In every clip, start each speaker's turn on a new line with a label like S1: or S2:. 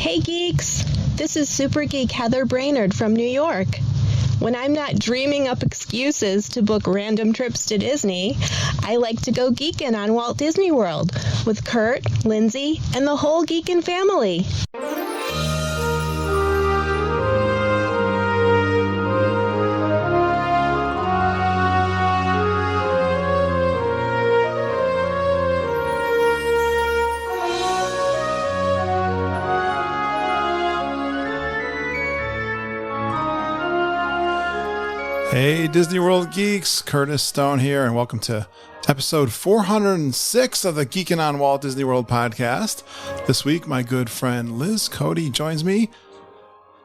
S1: Hey geeks, this is Super Geek Heather Brainerd from New York. When I'm not dreaming up excuses to book random trips to Disney, I like to go geeking on Walt Disney World with Kurt, Lindsay, and the whole Geekin' family.
S2: Hey Disney World geeks, Curtis Stone here, and welcome to episode 406 of the Geekin' on Walt Disney World podcast. This week, my good friend Lis Cote joins me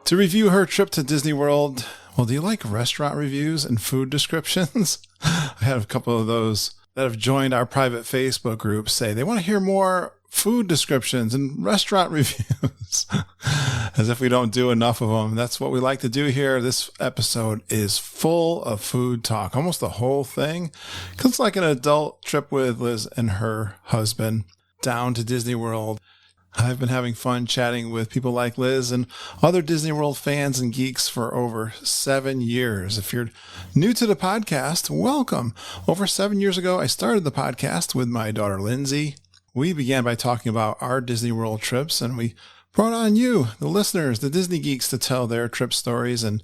S2: to review her trip to Disney World. Well, do you like restaurant reviews and food descriptions? I have a couple of those that have joined our private Facebook group say they want to hear more food descriptions and restaurant reviews. As if we don't do enough of them. That's what we like to do here. This episode is full of food talk, almost the whole thing. It's like an adult trip with Liz and her husband down to Disney World. I've been having fun chatting with people like Liz and other Disney World fans and geeks for over 7 years. If you're new to the podcast, welcome. Over 7 years ago, I started the podcast with my daughter, Lindsay. We began by talking about our Disney World trips, and we brought on you, the listeners, the Disney geeks, to tell their trip stories. And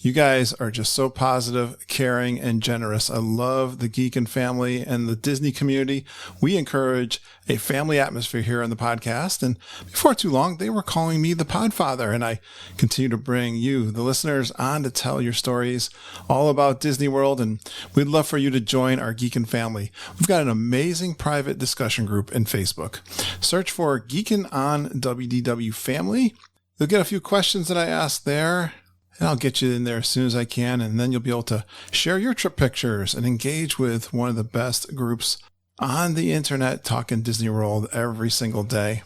S2: you guys are just so positive, caring, and generous. I love the Geekin' family and the Disney community. We encourage a family atmosphere here on the podcast. And before too long, they were calling me the Podfather. And I continue to bring you, the listeners, on to tell your stories all about Disney World. And we'd love for you to join our Geekin' family. We've got an amazing private discussion group in Facebook. Search for Geekin' on WDW Family. You'll get a few questions that I asked there, and I'll get you in there as soon as I can, and then you'll be able to share your trip pictures and engage with one of the best groups on the internet talking Disney World every single day.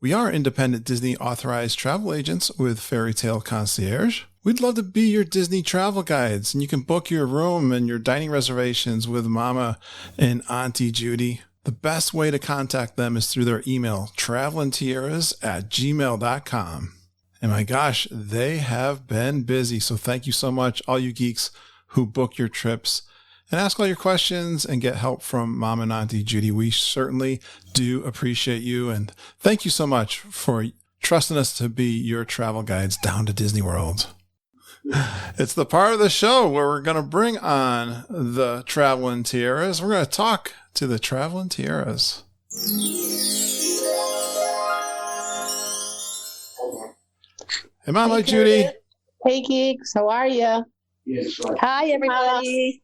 S2: We are independent Disney authorized travel agents with Fairy Tale Concierge. We'd love to be your Disney travel guides, and you can book your room and your dining reservations with Mama and Auntie Judy. The best way to contact them is through their email, travelingtiaras@gmail.com. And my gosh, they have been busy. So thank you so much, all you geeks who book your trips and ask all your questions and get help from Mom and Auntie Judy. We certainly do appreciate you. And thank you so much for trusting us to be your travel guides down to Disney World. It's the part of the show where we're going to bring on the Traveling Tiaras. We're going to talk to the Traveling Tiaras. Hey, Mama Judy.
S3: Hey, geeks. How are you?
S4: Hi, everybody.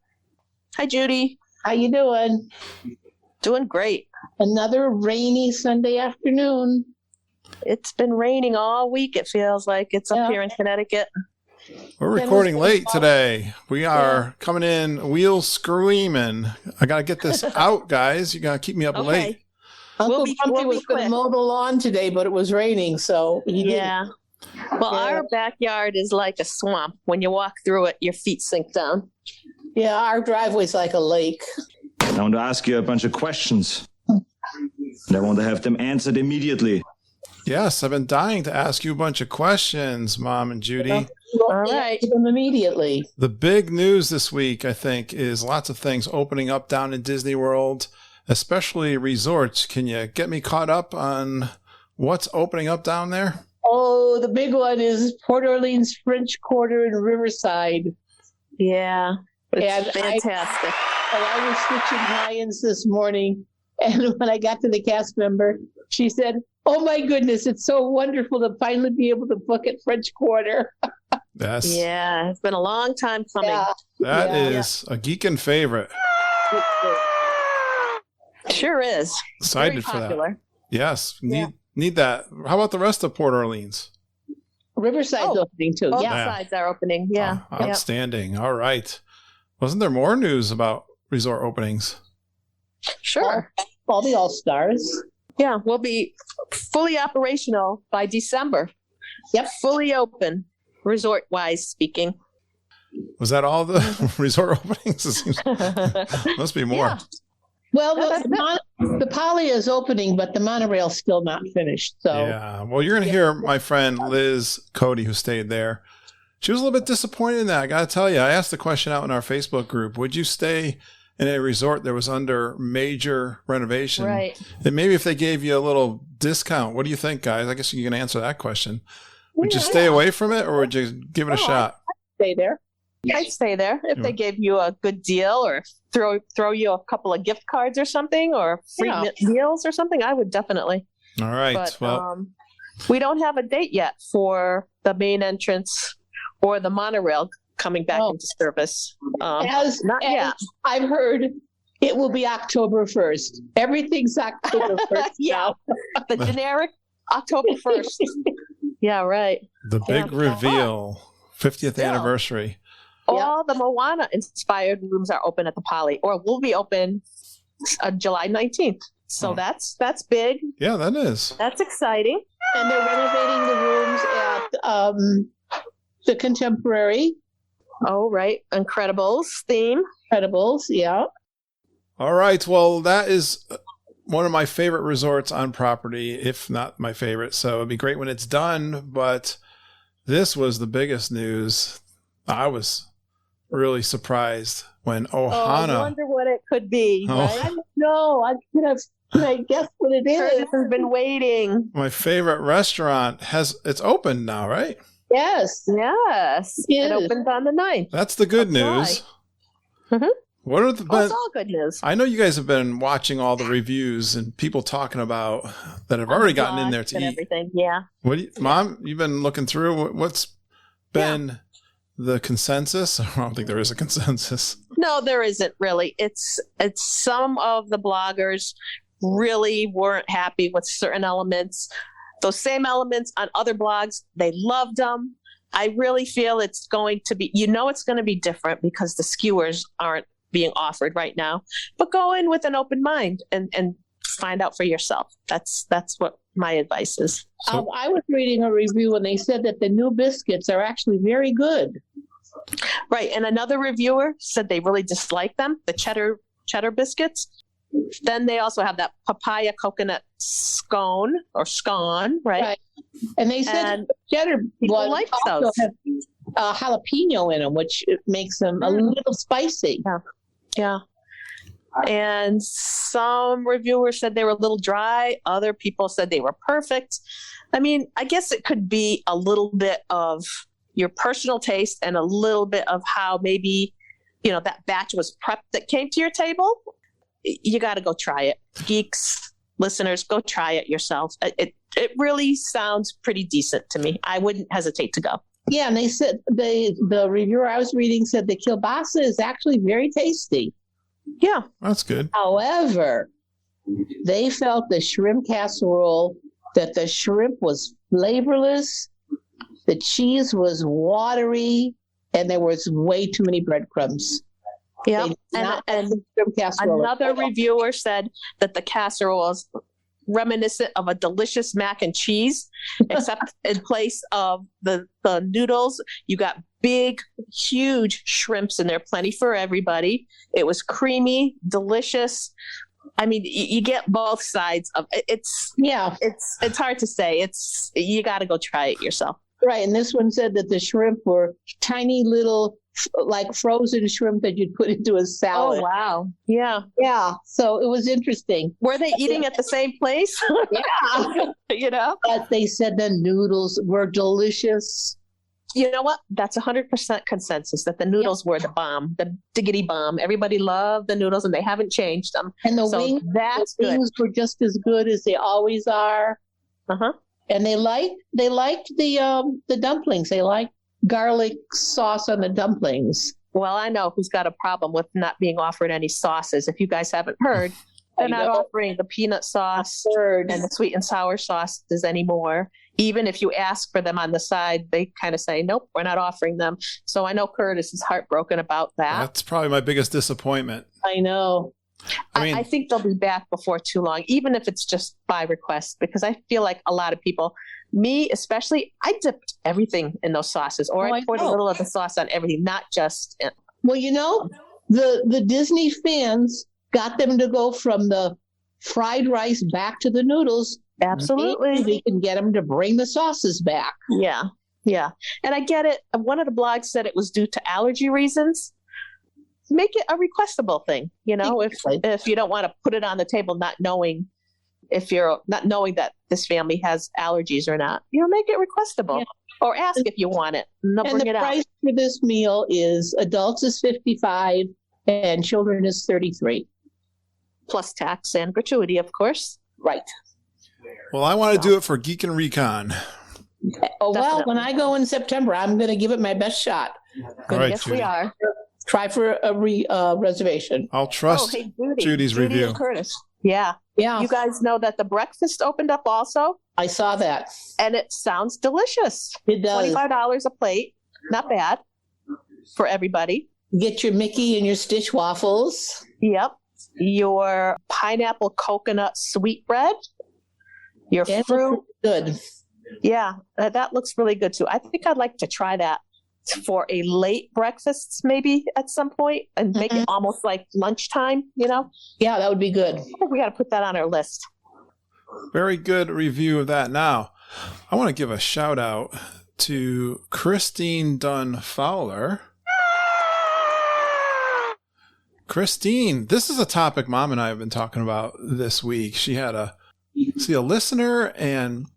S4: Hi, Judy.
S3: How you doing?
S4: Doing great.
S3: Another rainy Sunday afternoon.
S4: It's been raining all week, it feels like. It's up here in Connecticut.
S2: We're recording late today. We are coming in wheels screaming. I got to get this out, guys. You got to keep me up late.
S3: Uncle Pumpy was going to mow the lawn today, but it was raining, so he didn't.
S4: Well, our backyard is like a swamp. When you walk through it, your feet sink down.
S3: Yeah, our driveway's like a lake.
S5: I want to ask you a bunch of questions. And I want to have them answered immediately.
S2: Yes, I've been dying to ask you a bunch of questions, Mom and Judy.
S3: All right. Them immediately.
S2: The big news this week, I think, is lots of things opening up down in Disney World, especially resorts. Can you get me caught up on what's opening up down there?
S3: Oh, the big one is Port Orleans French Quarter in Riverside.
S4: Yeah, it's fantastic.
S3: I was switching tie-ins this morning, and when I got to the cast member, she said, "Oh my goodness, it's so wonderful to finally be able to book at French Quarter."
S2: Yes.
S4: Yeah, it's been a long time coming.
S3: Yeah.
S2: That is a Geekin' favorite.
S4: Sure is.
S2: Excited for that. Yes, need that. How about the rest of Port Orleans?
S3: Riverside's opening too.
S4: Both sides are opening. Yeah.
S2: Outstanding. All right. Wasn't there more news about resort openings?
S4: Sure.
S3: All the All-Stars.
S4: Yeah, we'll be fully operational by December.
S3: Yep.
S4: Fully open, resort-wise speaking.
S2: Was that all the resort openings? Must be more.
S3: Well,
S4: that's
S3: the Poly is opening, but the monorail's still not finished. So
S2: Yeah. Well, you're going to hear my friend Lis Cote, who stayed there. She was a little bit disappointed in that. I got to tell you, I asked the question out in our Facebook group, would you stay in a resort that was under major renovation?
S4: Right.
S2: And maybe if they gave you a little discount, what do you think, guys? I guess you can answer that question. Would you stay away from it, or would you give it a shot?
S3: stay there.
S4: I'd stay there if they gave you a good deal or throw you a couple of gift cards or something or free meals or something. I would definitely.
S2: All right.
S4: But
S2: well,
S4: we don't have a date yet for the main entrance or the monorail coming back into service.
S3: As
S4: yet.
S3: I've heard, it will be October 1st. Everything's October 1st
S4: yeah. The generic October 1st. Yeah, right.
S2: The big reveal, 50th anniversary.
S4: All the Moana inspired rooms are open at the Poly, or will be open July 19th. So that's big.
S2: Yeah, that is.
S4: That's exciting.
S3: And they're renovating the rooms at the Contemporary.
S4: Oh, right. Incredibles theme.
S3: Incredibles, yeah.
S2: All right. Well, that is one of my favorite resorts on property, if not my favorite. So it'd be great when it's done. But this was the biggest news. I was really surprised when Ohana.
S4: I wonder what it could be.
S2: Oh.
S4: Right?
S3: I don't know. Can I guess what it is?
S4: Curtis has been waiting.
S2: My favorite restaurant it's opened now, right?
S3: Yes.
S4: Yes. It opened on the 9th.
S2: That's the good news.
S4: Mm-hmm.
S2: What are
S4: it's all good news.
S2: I know you guys have been watching all the reviews and people talking about that have already gotten in there to eat.
S4: Everything. Yeah.
S2: Mom, you've been looking through what's been the consensus? I don't think there is a consensus.
S4: No, there isn't really. It's some of the bloggers really weren't happy with certain elements. Those same elements on other blogs, they loved them. I really feel it's going to be, it's going to be different because the skewers aren't being offered right now. But go in with an open mind and find out for yourself. That's what my advice is.
S2: So,
S3: I was reading a review and they said that the new biscuits are actually very good.
S4: Right. And another reviewer said they really dislike them, the cheddar biscuits. Then they also have that papaya coconut scone, right?
S3: And they said cheddar
S4: people like those.
S3: have jalapeno in them, which makes them a little spicy.
S4: Yeah. And some reviewers said they were a little dry. Other people said they were perfect. I mean, I guess it could be a little bit of your personal taste and a little bit of how maybe, that batch was prepped that came to your table. You got to go try it. Geeks, listeners, go try it yourself. It really sounds pretty decent to me. I wouldn't hesitate to go.
S3: Yeah, and they said the reviewer I was reading said the kielbasa is actually very tasty.
S4: Yeah.
S2: That's good.
S3: However, they felt the shrimp casserole, that the shrimp was flavorless, the cheese was watery, and there was way too many breadcrumbs.
S4: Yeah. And another reviewer said that the casserole was reminiscent of a delicious mac and cheese, except in place of the noodles, you got big, huge shrimps in there, plenty for everybody. It was creamy, delicious. I mean, you get both sides of it. It's hard to say. You got to go try it yourself.
S3: Right. And this one said that the shrimp were tiny little, like frozen shrimp that you'd put into a salad.
S4: Oh, wow. Yeah.
S3: Yeah. So it was interesting.
S4: Were they eating at the same place?
S3: Yeah. But they said the noodles were delicious.
S4: You know what? That's 100% consensus that the noodles were the bomb, the diggity bomb. Everybody loved the noodles and they haven't changed them.
S3: And the wings were just as good as they always are.
S4: Uh-huh.
S3: And they liked the dumplings. They liked garlic sauce on the dumplings.
S4: Well, I know who's got a problem with not being offered any sauces. If you guys haven't heard, they're not offering the peanut sauce and the sweet and sour sauces anymore. Even if you ask for them on the side, they kind of say, nope, we're not offering them. So I know Curtis is heartbroken about that.
S2: That's probably my biggest disappointment.
S3: I know.
S4: I think they'll be back before too long, even if it's just by request, because I feel like a lot of people, me especially, I dipped everything in those sauces, or I poured a little of the sauce on everything, not just.
S3: Well, the Disney fans got them to go from the fried rice back to the noodles,
S4: Absolutely.
S3: maybe we can get them to bring the sauces back.
S4: Yeah. Yeah. And I get it. One of the blogs said it was due to allergy reasons. Make it a requestable thing,
S3: Exactly.
S4: if you don't want to put it on the table, not knowing that this family has allergies or not, make it requestable or ask if you want it. And they'll
S3: And
S4: bring
S3: the
S4: it out.
S3: price for this meal is adults is $55 and children is $33.
S4: Plus tax and gratuity, of course.
S3: Right.
S2: Well, I want to do it for Geek and Recon.
S3: Oh, well,
S4: Definitely.
S3: when I go in September, I'm going to give it my best shot.
S2: All right,
S4: Yes,
S2: Judy.
S4: we are.
S3: Try for a reservation.
S2: I'll trust
S4: Judy.
S2: Judy's
S4: Judy
S2: review.
S4: and Curtis. Yeah.
S3: Yeah,
S4: You guys know that the breakfast opened up also,
S3: I saw that.
S4: and it sounds delicious.
S3: It does.
S4: $25 a plate. Not bad for everybody.
S3: Get your Mickey and your Stitch waffles.
S4: Yep. Your pineapple coconut sweetbread. Your
S3: Yeah,
S4: fruit.
S3: good.
S4: Yeah, that looks really good too. I think I'd like to try that for a late breakfast maybe at some point and make it almost like lunchtime,
S3: Yeah, that would be good.
S4: I think we got to put that on our list.
S2: Very good review of that. Now, I want to give a shout out to Christine Dunn Fowler. Christine, this is a topic Mom and I have been talking about this week. She had a listener and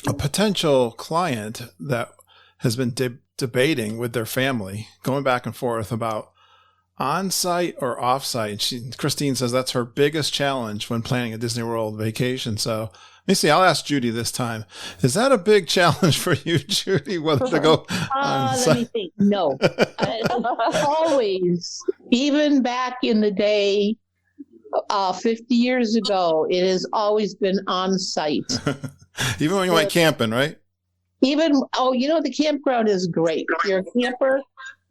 S2: a potential client that has been debating with their family, going back and forth about on-site or off-site. Christine says that's her biggest challenge when planning a Disney World vacation. So let me see. I'll ask Judy this time. Is that a big challenge for you, Judy, whether to go on-site?
S3: Let me think. No. Always, even back in the day, 50 years ago, it has always been on site.
S2: Even when you went camping, right?
S3: The campground is great. If you're a camper,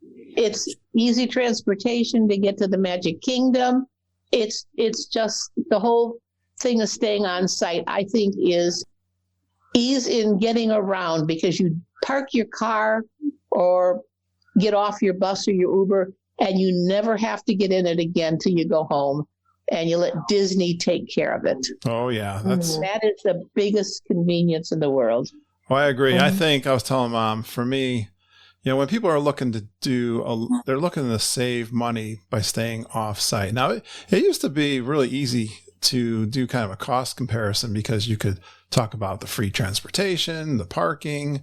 S3: it's easy transportation to get to the Magic Kingdom. It's just the whole thing of staying on site, I think, is ease in getting around because you park your car or get off your bus or your Uber and you never have to get in it again till you go home. And you let Disney take care of it.
S2: Oh, yeah.
S3: That is the biggest convenience in the world.
S2: Well, I agree. I think I was telling Mom, for me, when people are looking to they're looking to save money by staying off site. Now, it used to be really easy to do kind of a cost comparison because you could talk about the free transportation, the parking,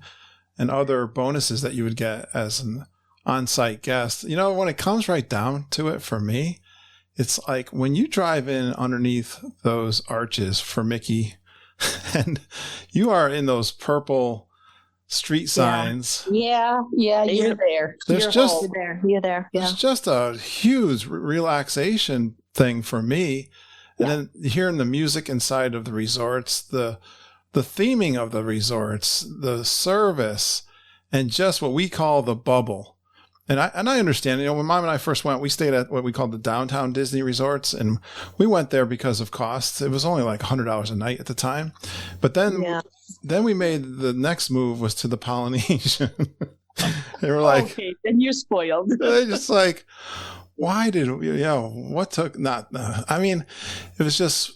S2: and other bonuses that you would get as an on-site guest. When it comes right down to it, for me, it's like when you drive in underneath those arches for Mickey and you are in those purple street signs.
S3: Yeah, you're there.
S4: You're there. Yeah.
S2: It's just a huge relaxation thing for me. And then hearing the music inside of the resorts, the theming of the resorts, the service, and just what we call the bubble. And I understand, when Mom and I first went, we stayed at what we called the downtown Disney resorts, and we went there because of costs. It was only like $100 a night at the time. But then we made the next move was to the Polynesian. They were like,
S3: okay, then you're spoiled.
S2: they just like, why did what took not? It was just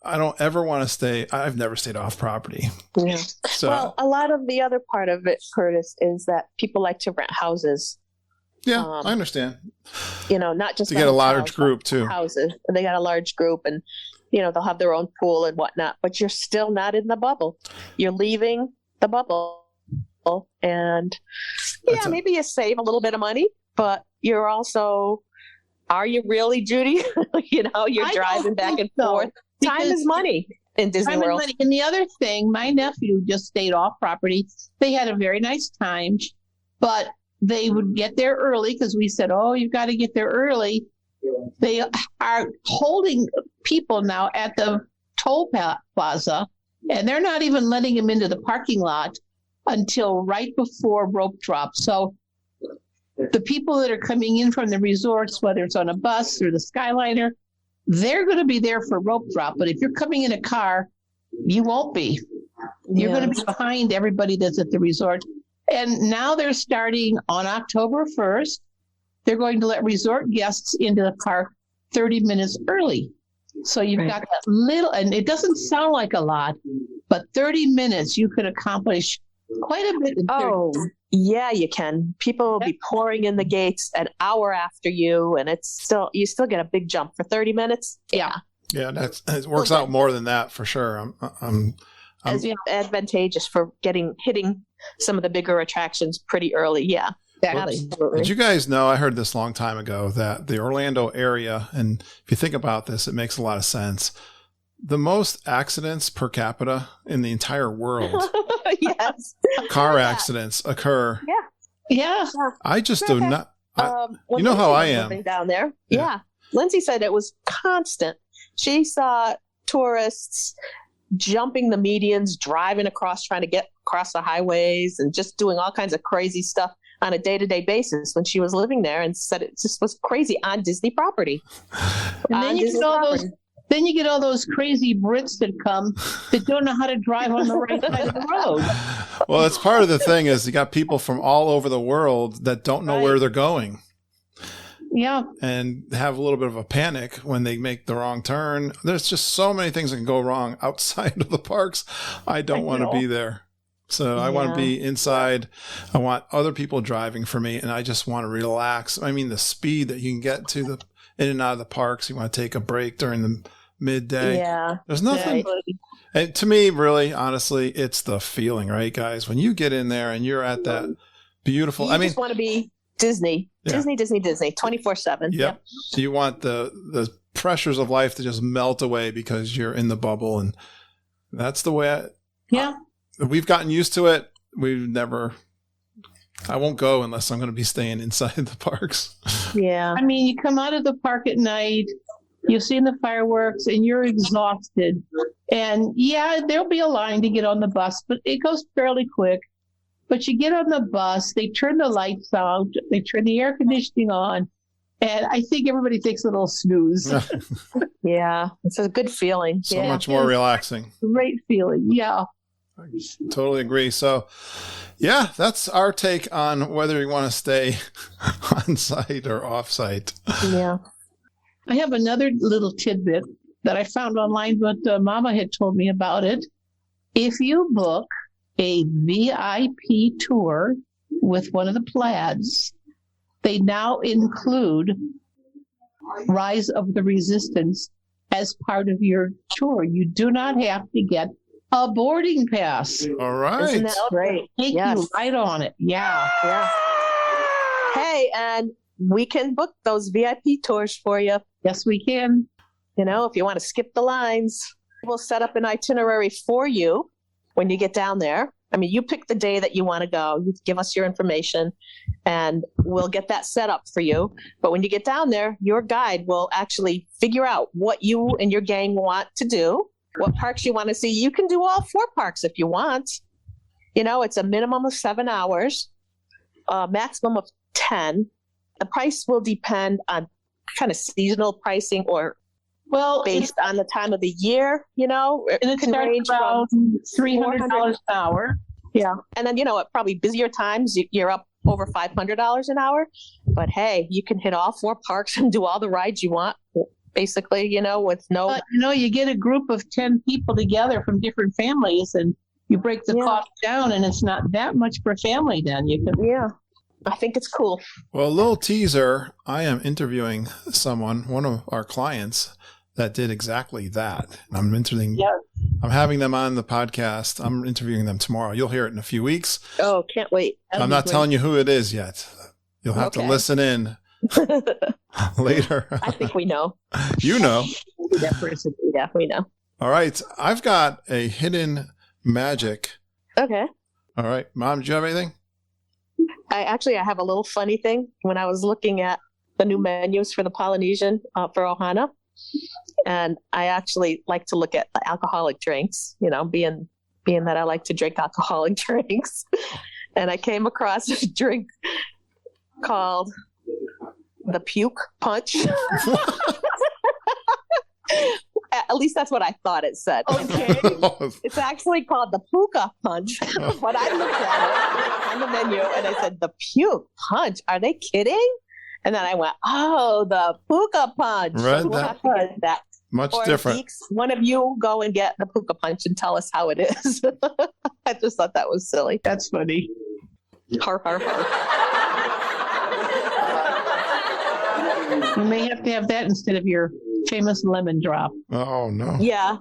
S2: I don't ever want to stay. I've never stayed off property.
S4: Yeah.
S2: So,
S4: well, a lot of the other part of it, Curtis, is that people like to rent houses.
S2: yeah, I understand.
S4: Not just
S2: To get a large
S4: hotels,
S2: group
S4: but
S2: too.
S4: houses. They got a large group, and they'll have their own pool and whatnot. But you're still not in the bubble. You're leaving the bubble, and maybe you save a little bit of money, but you're also. Are you really, Judy? You're driving back and forth. Time is money in Disney World.
S3: And the other thing, my nephew just stayed off property. They had a very nice time, but they would get there early because we said, oh, you've got to get there early. They are holding people now at the toll plaza, and they're not even letting them into the parking lot until right before rope drop. So the people that are coming in from the resorts, whether it's on a bus or the Skyliner, they're going to be there for rope drop. But if you're coming in a car, you won't be. You're going to be behind everybody that's at the resort. And now they're starting on October 1st. They're going to let resort guests into the park 30 minutes early. So you've got that little, and it doesn't sound like a lot, but 30 minutes you could accomplish quite a bit in 30 minutes.
S4: Yeah, you can. People will be pouring in the gates an hour after you, and you still get a big jump for 30 minutes. Yeah.
S2: Yeah, it works out more than that for sure.
S4: As advantageous for hitting some of the bigger attractions pretty early. Yeah. Absolutely.
S2: Did you guys know, I heard this a long time ago, that the Orlando area, and if you think about this, it makes a lot of sense, the most accidents per capita in the entire world,
S4: yes,
S2: car accidents occur.
S3: Yeah.
S2: I just do not. You know how I am
S4: down there. Yeah. Lindsay said it was constant. She saw tourists jumping the medians, driving across, trying to get across the highways, and just doing all kinds of crazy stuff on a day-to-day basis when she was living there, and said it just was crazy on Disney property.
S3: And then you get all those crazy Brits that come that don't know how to drive on the right side of the road.
S2: Well, it's part of the thing is you got people from all over the world that don't know where they're going.
S3: Yeah.
S2: And have a little bit of a panic when they make the wrong turn. There's just so many things that can go wrong outside of the parks. I don't want to be there. So I want to be inside. I want other people driving for me, and I just want to relax. I mean, the speed that you can get to the in and out of the parks. You want to take a break during the midday.
S4: Yeah.
S2: There's nothing. And to me, really, honestly, it's the feeling, right, guys? When you get in there and you're at that beautiful.
S4: You just want to be Disney, Disney, 24/7.
S2: Yep. So you want the pressures of life to just melt away because you're in the bubble, and that's the way. We've gotten used to it. I won't go unless I'm going to be staying inside the parks.
S4: Yeah.
S3: I mean, you come out of the park at night, you've seen the fireworks, and you're exhausted. And there'll be a line to get on the bus, but it goes fairly quick. But you get on the bus, they turn the lights out, they turn the air conditioning on, and I think everybody takes a little snooze.
S4: Yeah, it's a good feeling.
S2: So much more relaxing.
S3: Great feeling, yeah.
S2: I totally agree. So, that's our take on whether you want to stay on site or off site.
S4: Yeah.
S3: I have another little tidbit that I found online, but Mama had told me about it. If you book a VIP tour with one of the plaids, they now include Rise of the Resistance as part of your tour. You do not have to get a boarding pass.
S2: All right.
S4: Isn't that great?
S3: Take you right on it. Yeah.
S4: Hey, and we can book those VIP tours for you.
S3: Yes, we can.
S4: You know, if you want to skip the lines, we'll set up an itinerary for you when you get down there. I mean, you pick the day that you want to go. You give us your information, and we'll get that set up for you. But when you get down there, your guide will actually figure out what you and your gang want to do, what parks you want to see. You can do all 4 parks if you want. You know, it's a minimum of 7 hours, a maximum of 10. The price will depend on kind of seasonal pricing or based on the time of the year, you know.
S3: It can range around $300 an hour.
S4: Yeah. And then, at probably busier times, you're up over $500 an hour. But hey, you can hit all 4 parks and do all the rides you want, basically, with no...
S3: But, you get a group of 10 people together from different families, and you break the cost down, and it's not that much per family then. You can...
S4: Yeah. I think it's cool.
S2: Well, a little teaser. I am interviewing one of our clients that did exactly that. I'm I'm having them on the podcast. I'm interviewing them tomorrow. You'll hear it in a few weeks.
S4: Oh, can't wait.
S2: I'm not telling you who it is yet. You'll have to listen in later.
S4: I think we know.
S2: You know.
S4: That person. Yeah, we know.
S2: All right. I've got a hidden magic.
S4: Okay.
S2: All right. Mom, do you have anything?
S4: I have a little funny thing. When I was looking at the new menus for the Polynesian for Ohana, and I actually like to look at alcoholic drinks, being that I like to drink alcoholic drinks. And I came across a drink called the Puke Punch. At least that's what I thought it said. Okay. It's actually called the Puka Punch. But I looked at it on the menu and I said, the Puke Punch? Are they kidding? And then I went, oh, the puka punch.
S2: Right,
S4: So we'll have to get that.
S2: Much
S4: Or
S2: different.
S4: Geeks, one of you go and get the puka punch and tell us how it is. I just thought that was silly.
S3: That's funny.
S4: Har, har, har.
S3: You may have to have that instead of your famous lemon drop.
S2: Oh, no.
S4: Yeah.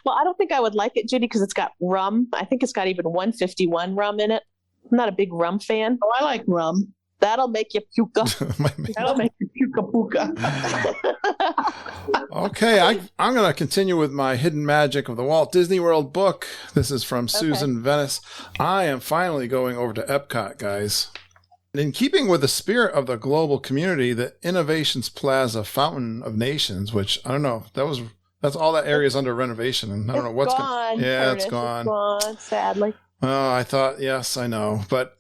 S4: Well, I don't think I would like it, Judy, because it's got rum. I think it's got even 151 rum in it. I'm not a big rum fan.
S3: Oh, I like rum.
S4: That'll make you puka.
S3: That'll make you puka.
S2: Okay, I'm going to continue with my Hidden Magic of the Walt Disney World book. This is from Susan Venice. I am finally going over to Epcot, guys. In keeping with the spirit of the global community, the Innovations Plaza Fountain of Nations, which I don't know, that's all that area is under renovation, and I don't know what's
S4: gone.
S2: Yeah,
S4: Curtis,
S2: it's gone.
S4: It's gone, sadly.
S2: Oh, I thought, yes, I know, but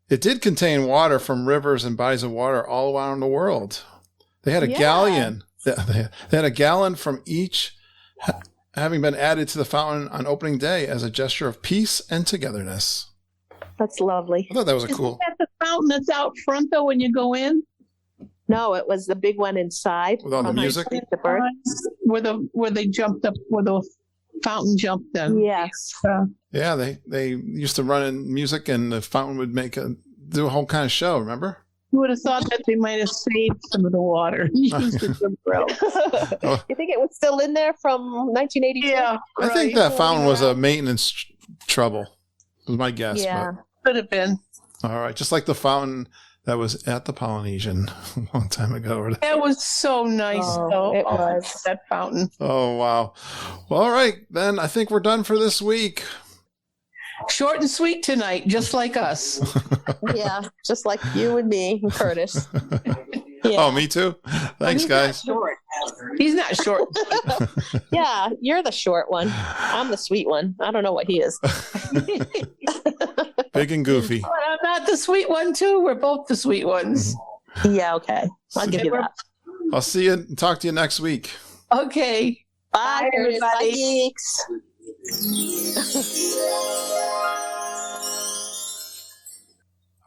S2: it did contain water from rivers and bodies of water all around the world. They had a galleon. They had a gallon from each having been added to the fountain on opening day as a gesture of peace and togetherness.
S4: That's lovely.
S2: I thought that was a cool.
S3: Isn't that the fountain that's out front, though, when you go in?
S4: No, it was the big one inside.
S2: With all the music?
S4: The bird.
S3: Where they jumped up, where the fountain jumped in.
S4: Yes.
S2: Yeah, they used to run in music, and the fountain would do a whole kind of show. Remember?
S3: You would have thought that they might have saved some of the water. Used it somewhere else.
S4: You think it was still in there from 1982?
S3: Yeah,
S2: I think that fountain was a maintenance trouble. Was my guess.
S4: Yeah.
S3: Could have been.
S2: But, all right, just like the fountain that was at the Polynesian a long time ago.
S3: That was so nice, though.
S4: It was.
S3: That fountain.
S2: Oh, wow. Well, all right, then I think we're done for this week.
S3: Short and sweet tonight, just like us.
S4: Yeah, just like you and me and Curtis.
S2: Oh, me too. Thanks, guys.
S3: He's not short.
S4: Yeah, you're the short one. I'm the sweet one. I don't know what he is.
S2: Big and goofy.
S3: But I'm not the sweet one, too. We're both the sweet ones.
S4: Yeah, okay. I'll give you that.
S2: I'll see you and talk to you next week.
S3: Okay.
S4: Bye,
S3: everybody.
S4: Bye, geeks.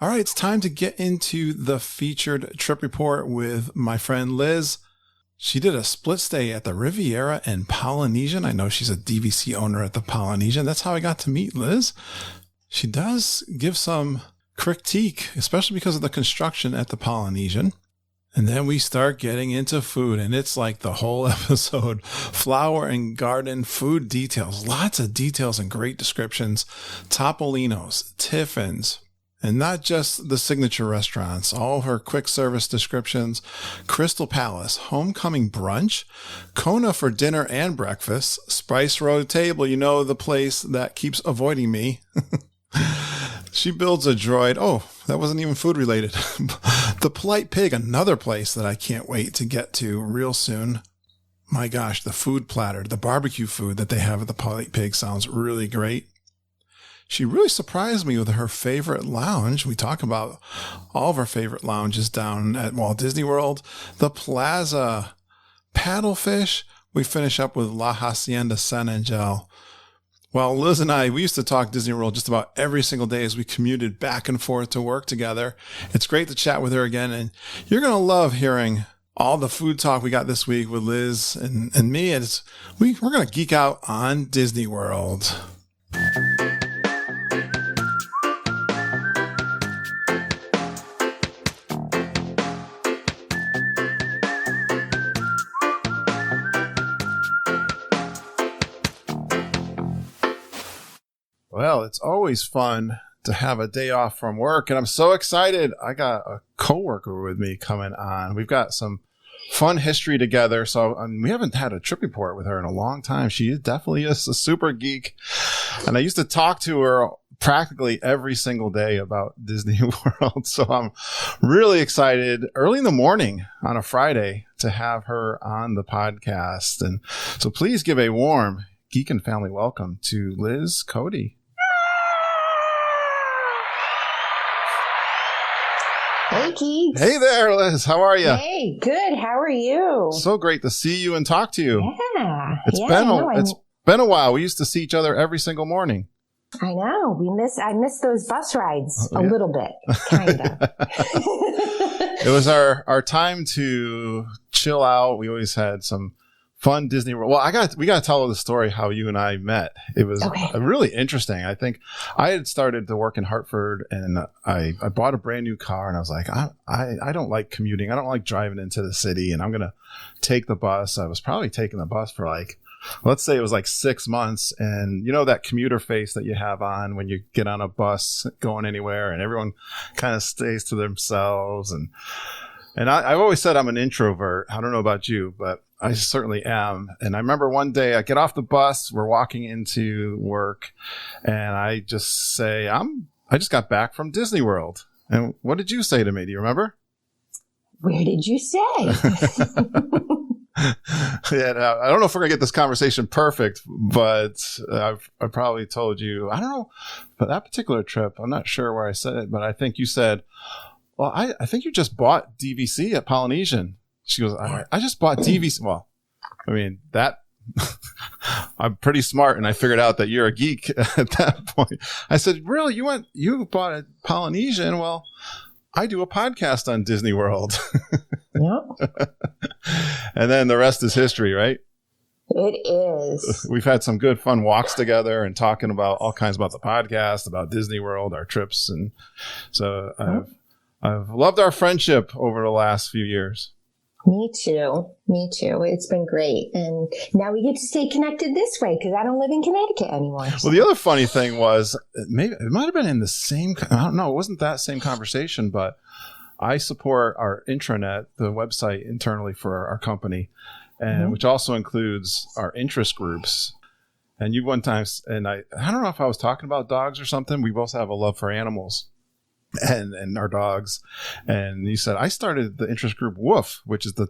S2: All right, it's time to get into the featured trip report with my friend Liz. She did a split stay at the Riviera and Polynesian. I know she's a DVC owner at the Polynesian. That's how I got to meet Liz. She does give some critique, especially because of the construction at the Polynesian. And then we start getting into food, and it's like the whole episode. Flower and garden food details. Lots of details and great descriptions. Topolino's, Tiffin's, and not just the signature restaurants. All her quick service descriptions. Crystal Palace, Homecoming Brunch, Kona for dinner and breakfast, Spice Road Table, you know, the place that keeps avoiding me. She builds a droid. Oh, that wasn't even food related. The Polite Pig, another place that I can't wait to get to real soon. My gosh, the food platter, the barbecue food that they have at the Polite Pig sounds really great. She really surprised me with her favorite lounge. We talk about all of our favorite lounges down at Walt Disney World. The Plaza, Paddlefish. We finish up with La Hacienda San Angel. Well, Liz and I, we used to talk Disney World just about every single day as we commuted back and forth to work together. It's great to chat with her again, and you're going to love hearing all the food talk we got this week with Liz and me. And we're going to geek out on Disney World. Well, it's always fun to have a day off from work, and I'm so excited. I got a coworker with me coming on. We've got some fun history together, so we haven't had a trip report with her in a long time. She definitely is a super geek, and I used to talk to her practically every single day about Disney World, so I'm really excited early in the morning on a Friday to have her on the podcast. And so please give a warm Geek and Family welcome to Lis Cote.
S6: Hey, Geeks.
S2: Hey there, Liz. How are you?
S6: Hey, good. How are you?
S2: So great to see you and talk to you.
S6: Yeah.
S2: It's been a while. We used to see each other every single morning.
S6: I know. I miss those bus rides a little bit, kind of.
S2: It was our time to chill out. We always had some fun Disney World. Well, we got to tell the story how you and I met. It was really interesting. I think I had started to work in Hartford, and I bought a brand new car, and I was like, I don't like commuting. I don't like driving into the city, and I'm going to take the bus. I was probably taking the bus for let's say it was 6 months. And you know, that commuter face that you have on when you get on a bus going anywhere, and everyone kind of stays to themselves. And I've always said I'm an introvert. I don't know about you, but I certainly am. And I remember one day I get off the bus, we're walking into work, and I just say, I just got back from Disney World. And what did you say to me? Do you remember?
S6: Where did you say?
S2: Yeah, I don't know if we're gonna get this conversation perfect, but I probably told you, I don't know, but that particular trip, I'm not sure where I said it, but I think you said, well, I think you just bought DVC at Polynesian. She goes, I just bought DVC. Well, I mean, that I'm pretty smart, and I figured out that you're a geek at that point. I said, really? You bought a Polynesian? Well, I do a podcast on Disney World.
S6: Yep.
S2: And then the rest is history, right?
S6: It is.
S2: We've had some good fun walks together and talking about all kinds about the podcast, about Disney World, our trips. And so I've loved our friendship over the last few years.
S6: Me too. It's been great. And now we get to stay connected this way because I don't live in Connecticut anymore. So.
S2: Well, the other funny thing was, maybe it might have been in the same, I don't know, it wasn't that same conversation, but I support our intranet, the website internally for our company, and which also includes our interest groups. And you one time, and I don't know if I was talking about dogs or something. We both have a love for animals and our dogs. And you said, I started the interest group Woof, which is the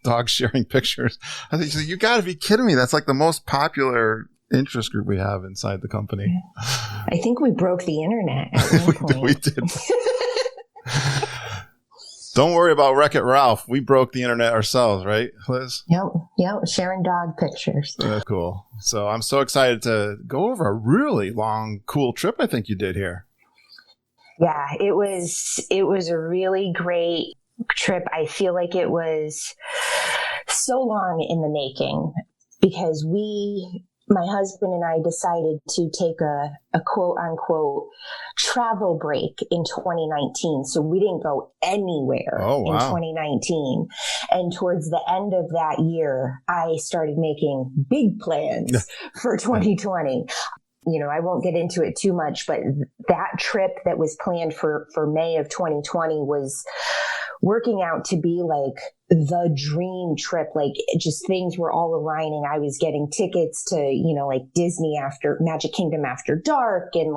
S2: dog sharing pictures. I think you got to be kidding me. That's like the most popular interest group we have inside the company.
S6: I think we broke the internet at one point.
S2: We did. Don't worry about Wreck-It Ralph. We broke the internet ourselves, right, Liz?
S6: Yep. Sharing dog pictures.
S2: That's cool. So I'm so excited to go over a really long, cool trip I think you did here.
S6: Yeah, it was a really great trip. I feel like it was so long in the making because my husband and I decided to take a quote unquote travel break in 2019. So we didn't go anywhere in 2019. And towards the end of that year, I started making big plans for 2020. You know, I won't get into it too much, but that trip that was planned for May of 2020 was working out to be like the dream trip. Like just things were all aligning. I was getting tickets to, like Disney Magic Kingdom After Dark and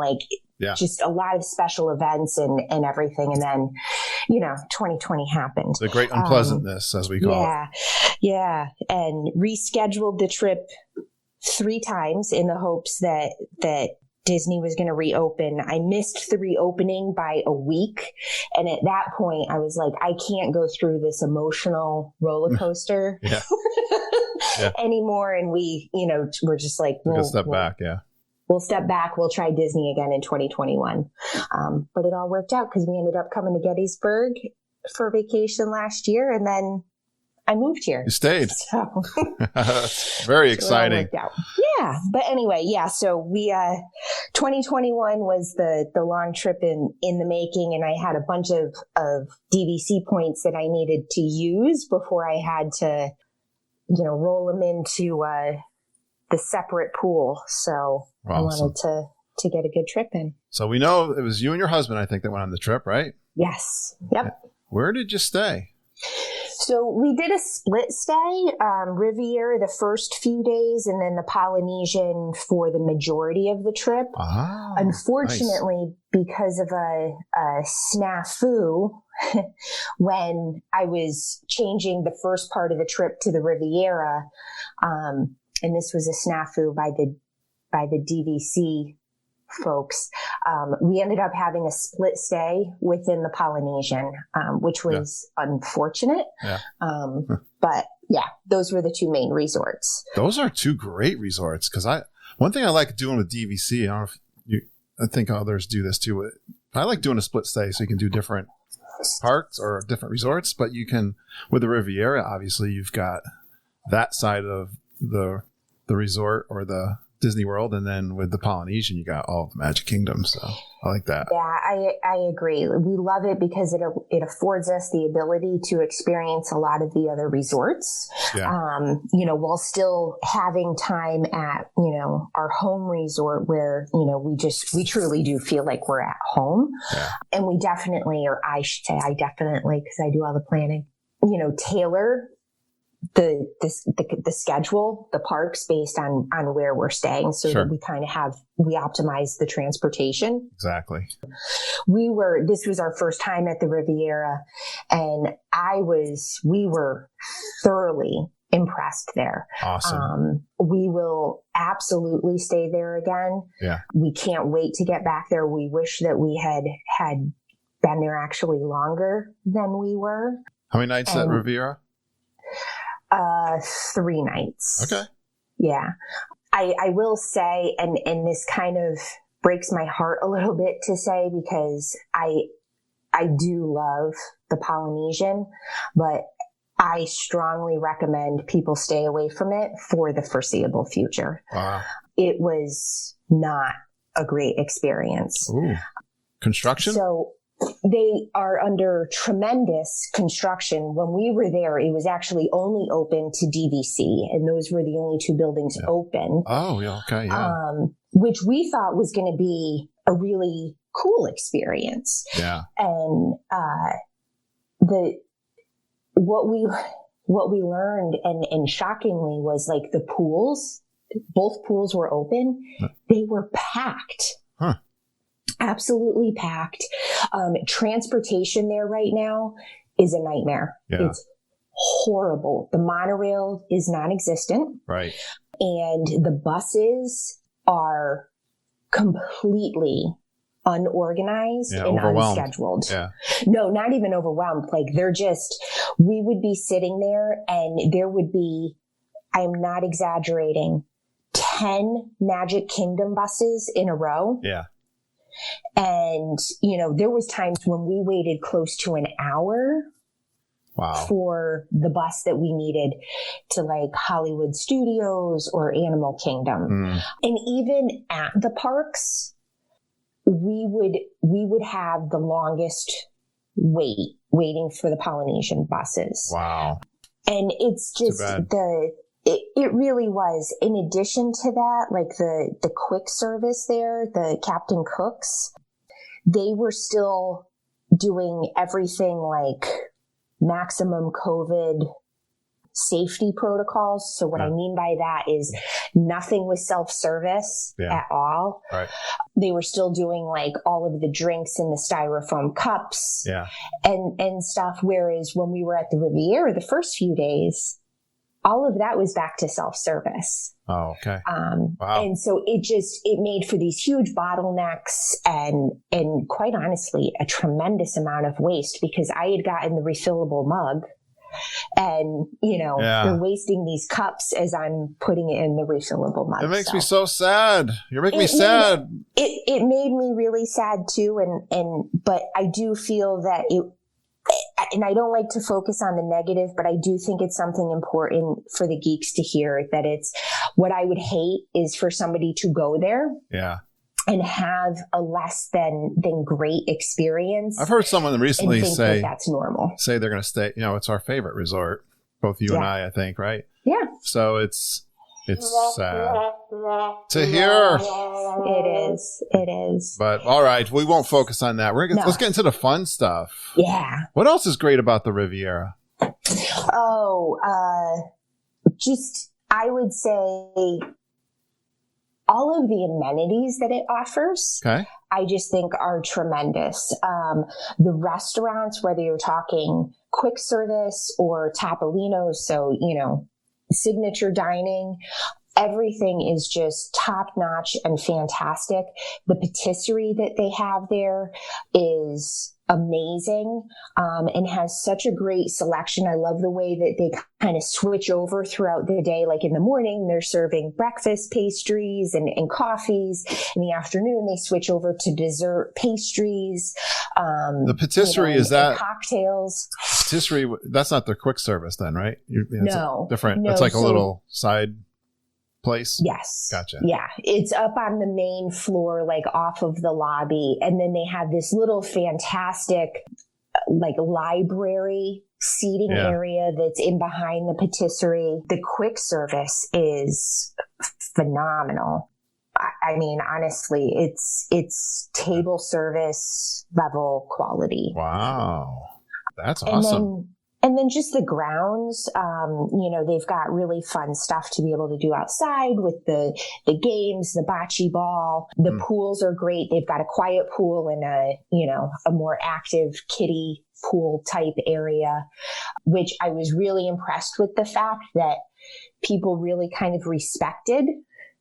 S6: just a lot of special events and everything. And then, 2020 happened.
S2: The great unpleasantness, as we call it.
S6: Yeah. And rescheduled the trip 3 times in the hopes that Disney was going to reopen. I missed the reopening by a week. And at that point, I was like, I can't go through this emotional roller coaster anymore. And we're just like,
S2: we'll step back. Yeah.
S6: We'll step back. We'll try Disney again in 2021. But it all worked out because we ended up coming to Gettysburg for vacation last year. And then I moved here. You
S2: stayed.
S6: So
S2: very exciting.
S6: Yeah. But anyway, so we 2021 was the long trip in the making, and I had a bunch of DVC points that I needed to use before I had to, roll them into the separate pool. So awesome. I wanted to get a good trip in. So
S2: we know it was you and your husband, I think, that went on the trip, right?
S6: Yes. Yep.
S2: Where did you stay?
S6: So we did a split stay, Riviera the first few days, and then the Polynesian for the majority of the trip. Unfortunately, because of a snafu, when I was changing the first part of the trip to the Riviera, and this was a snafu by the DVC folks, we ended up having a split stay within the Polynesian, which was unfortunate. Yeah. But those were the 2 main resorts.
S2: Those are 2 great resorts. Cause one thing I like doing with DVC, I think others do this too. I like doing a split stay so you can do different parks or different resorts, but you can, with the Riviera, obviously you've got that side of the resort or the Disney World, and then with the Polynesian, you got all of the Magic Kingdom. So I like that.
S6: Yeah, I agree. We love it because it affords us the ability to experience a lot of the other resorts, while still having time at, our home resort where, we truly do feel like we're at home.
S2: Yeah.
S6: And we definitely, or I should say, I definitely, because I do all the planning, tailor the schedule, the parks based on where we're staying, so that we kind of we optimize the transportation.
S2: Exactly.
S6: This was our first time at the Riviera, and we were thoroughly impressed there.
S2: Awesome.
S6: We will absolutely stay there again.
S2: Yeah. We
S6: can't wait to get back there. We wish that we had been there actually longer than we were.
S2: How many nights at Riviera?
S6: 3 nights.
S2: Okay.
S6: Yeah. I will say, and this kind of breaks my heart a little bit to say, because I do love the Polynesian, but I strongly recommend people stay away from it for the foreseeable future.
S2: Wow.
S6: It was not a great experience.
S2: Ooh. Construction?
S6: So they are under tremendous construction. When we were there, it was actually only open to DVC, and those were the only 2 buildings open.
S2: Oh, yeah. Okay. Yeah.
S6: Which we thought was going to be a really cool experience.
S2: Yeah.
S6: And what we learned, and shockingly, was like the pools. Both pools were open. They were packed.
S2: Huh.
S6: Absolutely packed. Transportation there right now is a nightmare.
S2: Yeah.
S6: It's horrible. The monorail is non-existent.
S2: Right.
S6: And the buses are completely unorganized and unscheduled.
S2: Yeah.
S6: No, not even overwhelmed. Like, we would be sitting there and there would be, I'm not exaggerating, 10 Magic Kingdom buses in a row.
S2: Yeah.
S6: And, there was times when we waited close to an hour for the bus that we needed to, like, Hollywood Studios or Animal Kingdom. And even at the parks, we would have the longest waiting for the Polynesian buses.
S2: Wow.
S6: And it's just it really was. In addition to that, like the quick service there, the Captain Cooks, they were still doing everything like maximum COVID safety protocols. So what I mean by that is nothing was self-service at all.
S2: Right.
S6: They were still doing like all of the drinks in the styrofoam cups and stuff. Whereas when we were at the Riviera the first few days, all of that was back to self-service.
S2: Oh, okay.
S6: Wow. And so it made for these huge bottlenecks and quite honestly, a tremendous amount of waste, because I had gotten the refillable mug and, they're wasting these cups as I'm putting it in the refillable mug.
S2: It makes me so sad. You're making me sad.
S6: It made me really sad too. But I do feel that and I don't like to focus on the negative, but I do think it's something important for the geeks to hear, that it's what I would hate is for somebody to go there and have a less than great experience.
S2: I've heard someone recently say
S6: that's normal.
S2: Say they're going to stay, it's our favorite resort, both you and I think, right?
S6: Yeah.
S2: So it's sad to hear.
S6: It is.
S2: But all right, we won't focus on that. Let's get into the fun stuff.
S6: Yeah.
S2: What else is great about the Riviera?
S6: I would say all of the amenities that it offers.
S2: Okay.
S6: I just think are tremendous. The restaurants, whether you're talking quick service or Topolino's, so, signature dining, everything is just top notch and fantastic. The patisserie that they have there is amazing, and has such a great selection. I love the way that they kind of switch over throughout the day. Like in the morning, they're serving breakfast pastries and coffees. In the afternoon, they switch over to dessert pastries.
S2: The patisserie, is that
S6: cocktails?
S2: Patisserie, that's not their quick service then, right?
S6: No.
S2: Different.
S6: No,
S2: it's like a
S6: so-
S2: little side place.
S6: Yes.
S2: Gotcha.
S6: Yeah. It's up on the main floor, like off of the lobby. And then they have this little fantastic, like library seating area that's in behind the patisserie. The quick service is phenomenal. I mean, honestly, it's table service level quality.
S2: Wow. That's awesome.
S6: And then just the grounds, they've got really fun stuff to be able to do outside with the games, the bocce ball. The pools are great. They've got a quiet pool and a more active kiddie pool type area, which I was really impressed with the fact that people really kind of respected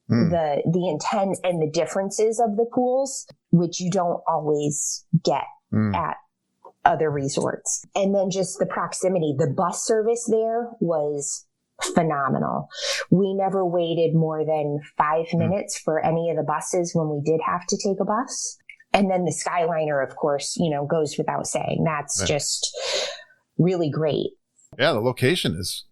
S6: the intent and the differences of the pools, which you don't always get at other resorts. And then just the proximity, the bus service there was phenomenal. We never waited more than 5 minutes for any of the buses when we did have to take a bus. And then the Skyliner, of course, goes without saying. That's just really great.
S2: Yeah, the location is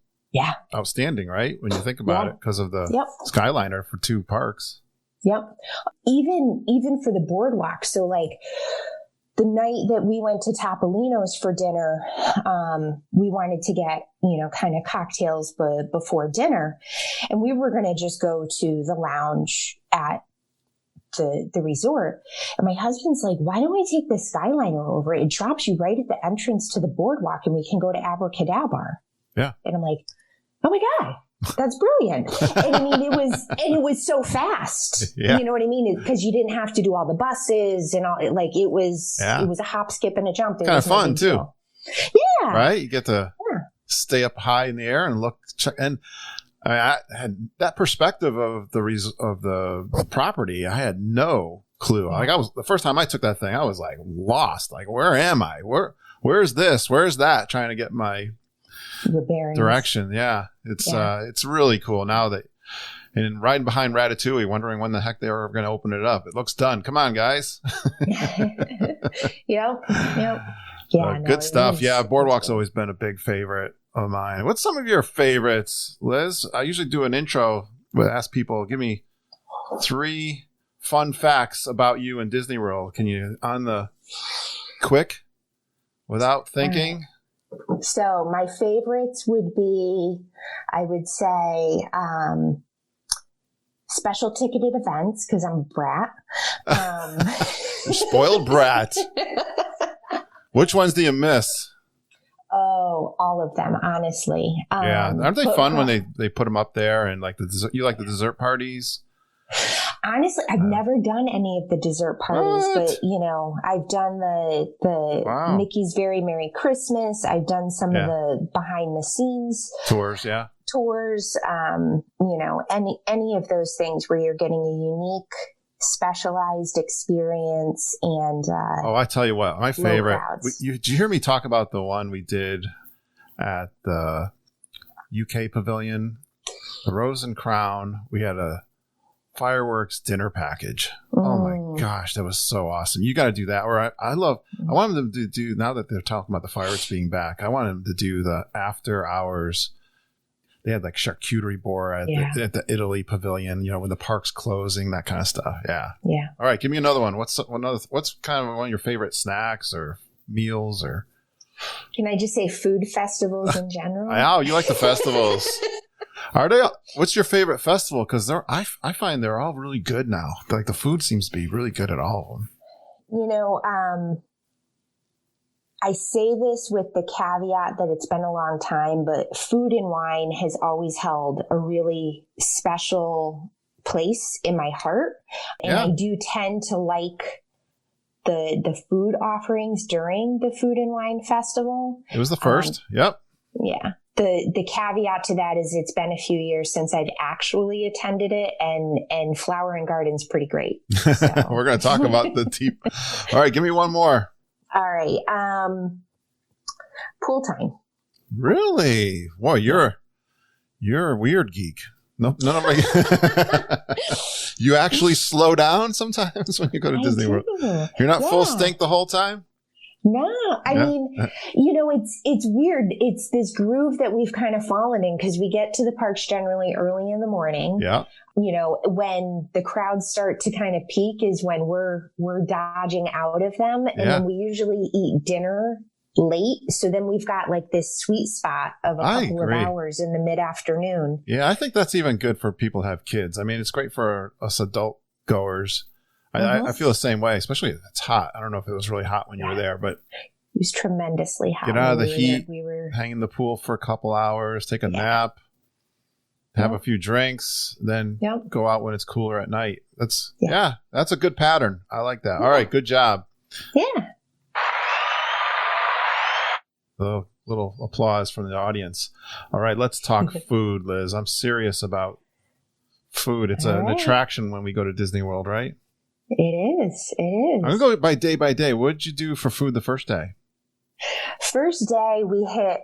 S2: outstanding, right? When you think about it, because of the Skyliner for 2 parks.
S6: Yep. Even for the boardwalk. So like the night that we went to Topolino's for dinner, we wanted to get, kind of cocktails before dinner. And we were going to just go to the lounge at the resort. And my husband's like, why don't we take the Skyliner over? It drops you right at the entrance to the boardwalk and we can go to Abracadabra. Yeah. And I'm like, oh my God, that's brilliant. And I mean, it was so fast. Yeah. You know what I mean? Because you didn't have to do all the buses and all. Like it was a hop, skip, and a jump.
S2: Kind of fun too.
S6: Yeah.
S2: Right. You get to stay up high in the air and look. And I had that perspective of the property. I had no clue. Like the first time I took that thing, I was like lost. Like, where am I? Where's this? Where's that? Trying to get my direction. Yeah. It's really cool now that, and riding behind Ratatouille, wondering when the heck they were going to open it up. It looks done. Come on, guys.
S6: Yep.
S2: Yeah. Good stuff. Boardwalk's always been a big favorite of mine. What's some of your favorites, Liz? I usually do an intro where I ask people, give me 3 fun facts about you in Disney World. Can you, on the quick, without thinking?
S6: So my favorites would be, I would say, special ticketed events, because I'm a brat.
S2: Spoiled brat. Which ones do you miss?
S6: Oh, all of them, honestly.
S2: Aren't they fun when they put them up there and like you like the dessert parties?
S6: Honestly, I've never done any of the dessert parties, but I've done the Mickey's Very Merry Christmas. I've done some of the behind the scenes
S2: tours.
S6: Any of those things where you're getting a unique, specialized experience. And
S2: I tell you what, my favorite. Did you hear me talk about the one we did at the UK Pavilion, the Rose and Crown? We had a fireworks dinner package. Oh my gosh, that was so awesome. You got to do that. Or I want them to do, now that they're talking about the fireworks being back, I want them to do the after hours. They had like charcuterie board at the Italy Pavilion, when the park's closing, that kind of stuff. Yeah. All right, give me another one. What's kind of one of your favorite snacks or meals? Or
S6: can I just say food festivals in general?
S2: Oh, you like the festivals. Are they? What's your favorite festival? Because I find they're all really good now. Like the food seems to be really good at all of them. I say this with the caveat that it's been a long time, but food and wine has always held a really special place in my heart. And I do tend to like the food offerings during the Food and Wine Festival. It was the first. Yep.
S6: Yeah. The caveat to that is it's been a few years since I've actually attended it, and Flower and Garden's pretty great. So.
S2: We're going to talk about the deep. All right, give me one more.
S6: All right. Pool time.
S2: Really? Boy, you're a weird geek. No, none of my. You actually slow down sometimes when you go to Disney World. You're not full stink the whole time.
S6: No, I mean, it's weird. It's this groove that we've kind of fallen in because we get to the parks generally early in the morning.
S2: Yeah.
S6: When the crowds start to kind of peak is when we're dodging out of them. And then we usually eat dinner late. So then we've got like this sweet spot of a couple of hours in the mid-afternoon.
S2: Yeah, I think that's even good for people who have kids. I mean, it's great for us adult goers. I feel the same way, especially if it's hot. I don't know if it was really hot when you were there, but
S6: it was tremendously hot.
S2: Get out of the heat, hang in the pool for a couple hours, take a nap, have a few drinks, then go out when it's cooler at night. That's a good pattern. I like that. All right, good job.
S6: Yeah.
S2: A little applause from the audience. All right, let's talk food, Liz. I'm serious about food. It's an attraction when we go to Disney World, right?
S6: It is.
S2: I'm going to go by day. What did you do for food the first day?
S6: First day, we hit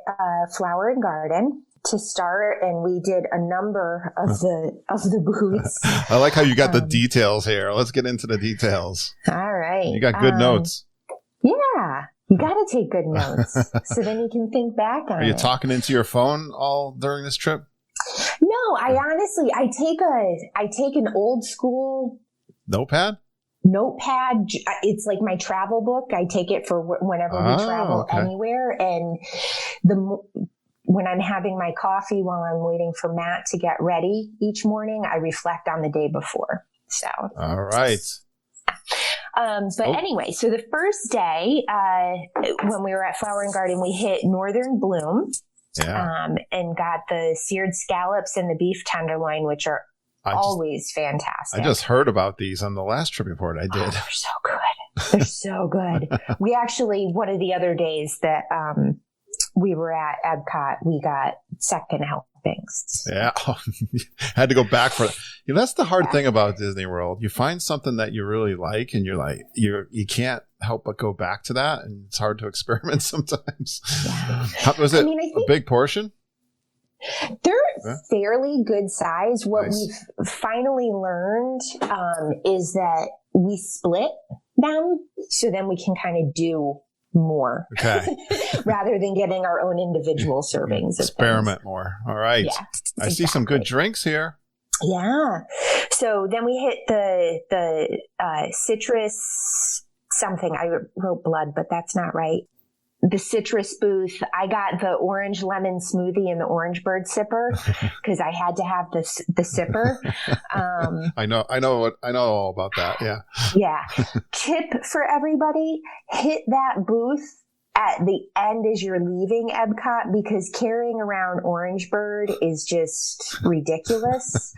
S6: Flower and Garden to start, and we did a number of the booths.
S2: I like how you got the details here. Let's get into the details.
S6: All right.
S2: You got good notes.
S6: Yeah. You got to take good notes so then you can think back on it.
S2: Are you talking into your phone all during this trip?
S6: No, I take an old school
S2: notepad.
S6: It's like my travel book. I take it for whenever we travel anywhere. And when I'm having my coffee while I'm waiting for Matt to get ready each morning, I reflect on the day before. So.
S2: All right.
S6: Anyway, so the first day, when we were at Flower and Garden, we hit Northern Bloom.
S2: Yeah.
S6: And got the seared scallops and the beef tenderloin, which are always fantastic.
S2: I just heard about these on the last trip report I did.
S6: Oh, they're so good. They're so good. We actually, one of the other days that we were at Epcot, we got second helpings.
S2: Yeah. Had to go back for it. That's the hard thing about Disney World. You find something that you really like and you can't help but go back to that. And it's hard to experiment sometimes. Yeah. Was it a big portion?
S6: They're fairly good size. What we've finally learned is that we split them so then we can kind of do more rather than getting our own individual servings.
S2: Experiment more. All right. Yeah, I see some good drinks here.
S6: Yeah. So then we hit the citrus something. I wrote blood, but that's not right. The citrus booth. I got the orange lemon smoothie and the orange bird sipper because I had to have the sipper.
S2: I know all about that. Yeah.
S6: Yeah. Tip for everybody: hit that booth at the end as you're leaving Epcot because carrying around Orange Bird is just ridiculous.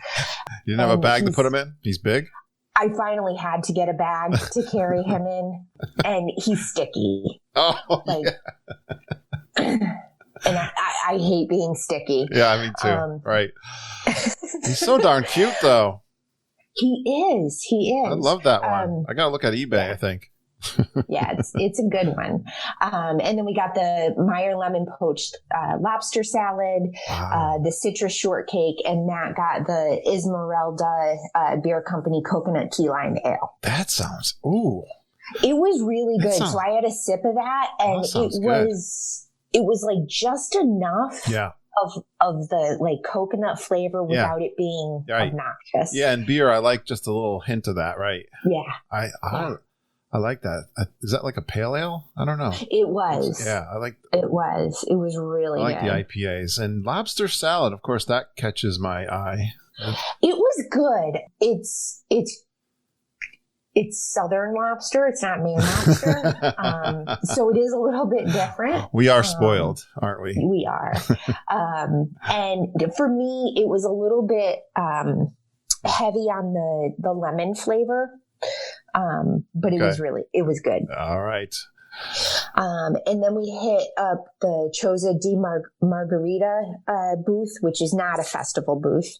S2: You didn't have a bag to put him in? He's big.
S6: I finally had to get a bag to carry him in, and he's sticky.
S2: Oh,
S6: and I hate being sticky.
S2: Yeah, me too. Right. He's so darn cute, though.
S6: He is.
S2: I love that one. I got to look at eBay, I think.
S6: Yeah, it's a good one. And then we got the Meyer lemon poached lobster salad, the citrus shortcake, and Matt got the Esmeralda Beer Company coconut key lime ale.
S2: That sounds
S6: it was really good. So I had a sip of that, and it was like just enough.
S2: Yeah.
S6: Of the like coconut flavor without it being obnoxious.
S2: Yeah, and beer, I like just a little hint of that, right?
S6: Yeah.
S2: I like that. Is that like a pale ale? I don't know.
S6: It was.
S2: Yeah, I like.
S6: It was. It was really good.
S2: I like the IPAs and lobster salad. Of course, that catches my eye.
S6: It was good. It's southern lobster. It's not Maine lobster. So it is a little bit different.
S2: We are spoiled, aren't we?
S6: We are. And for me, it was a little bit heavy on the lemon flavor. But it was good.
S2: All right.
S6: And then we hit up the Choza di Margarita booth, which is not a festival booth,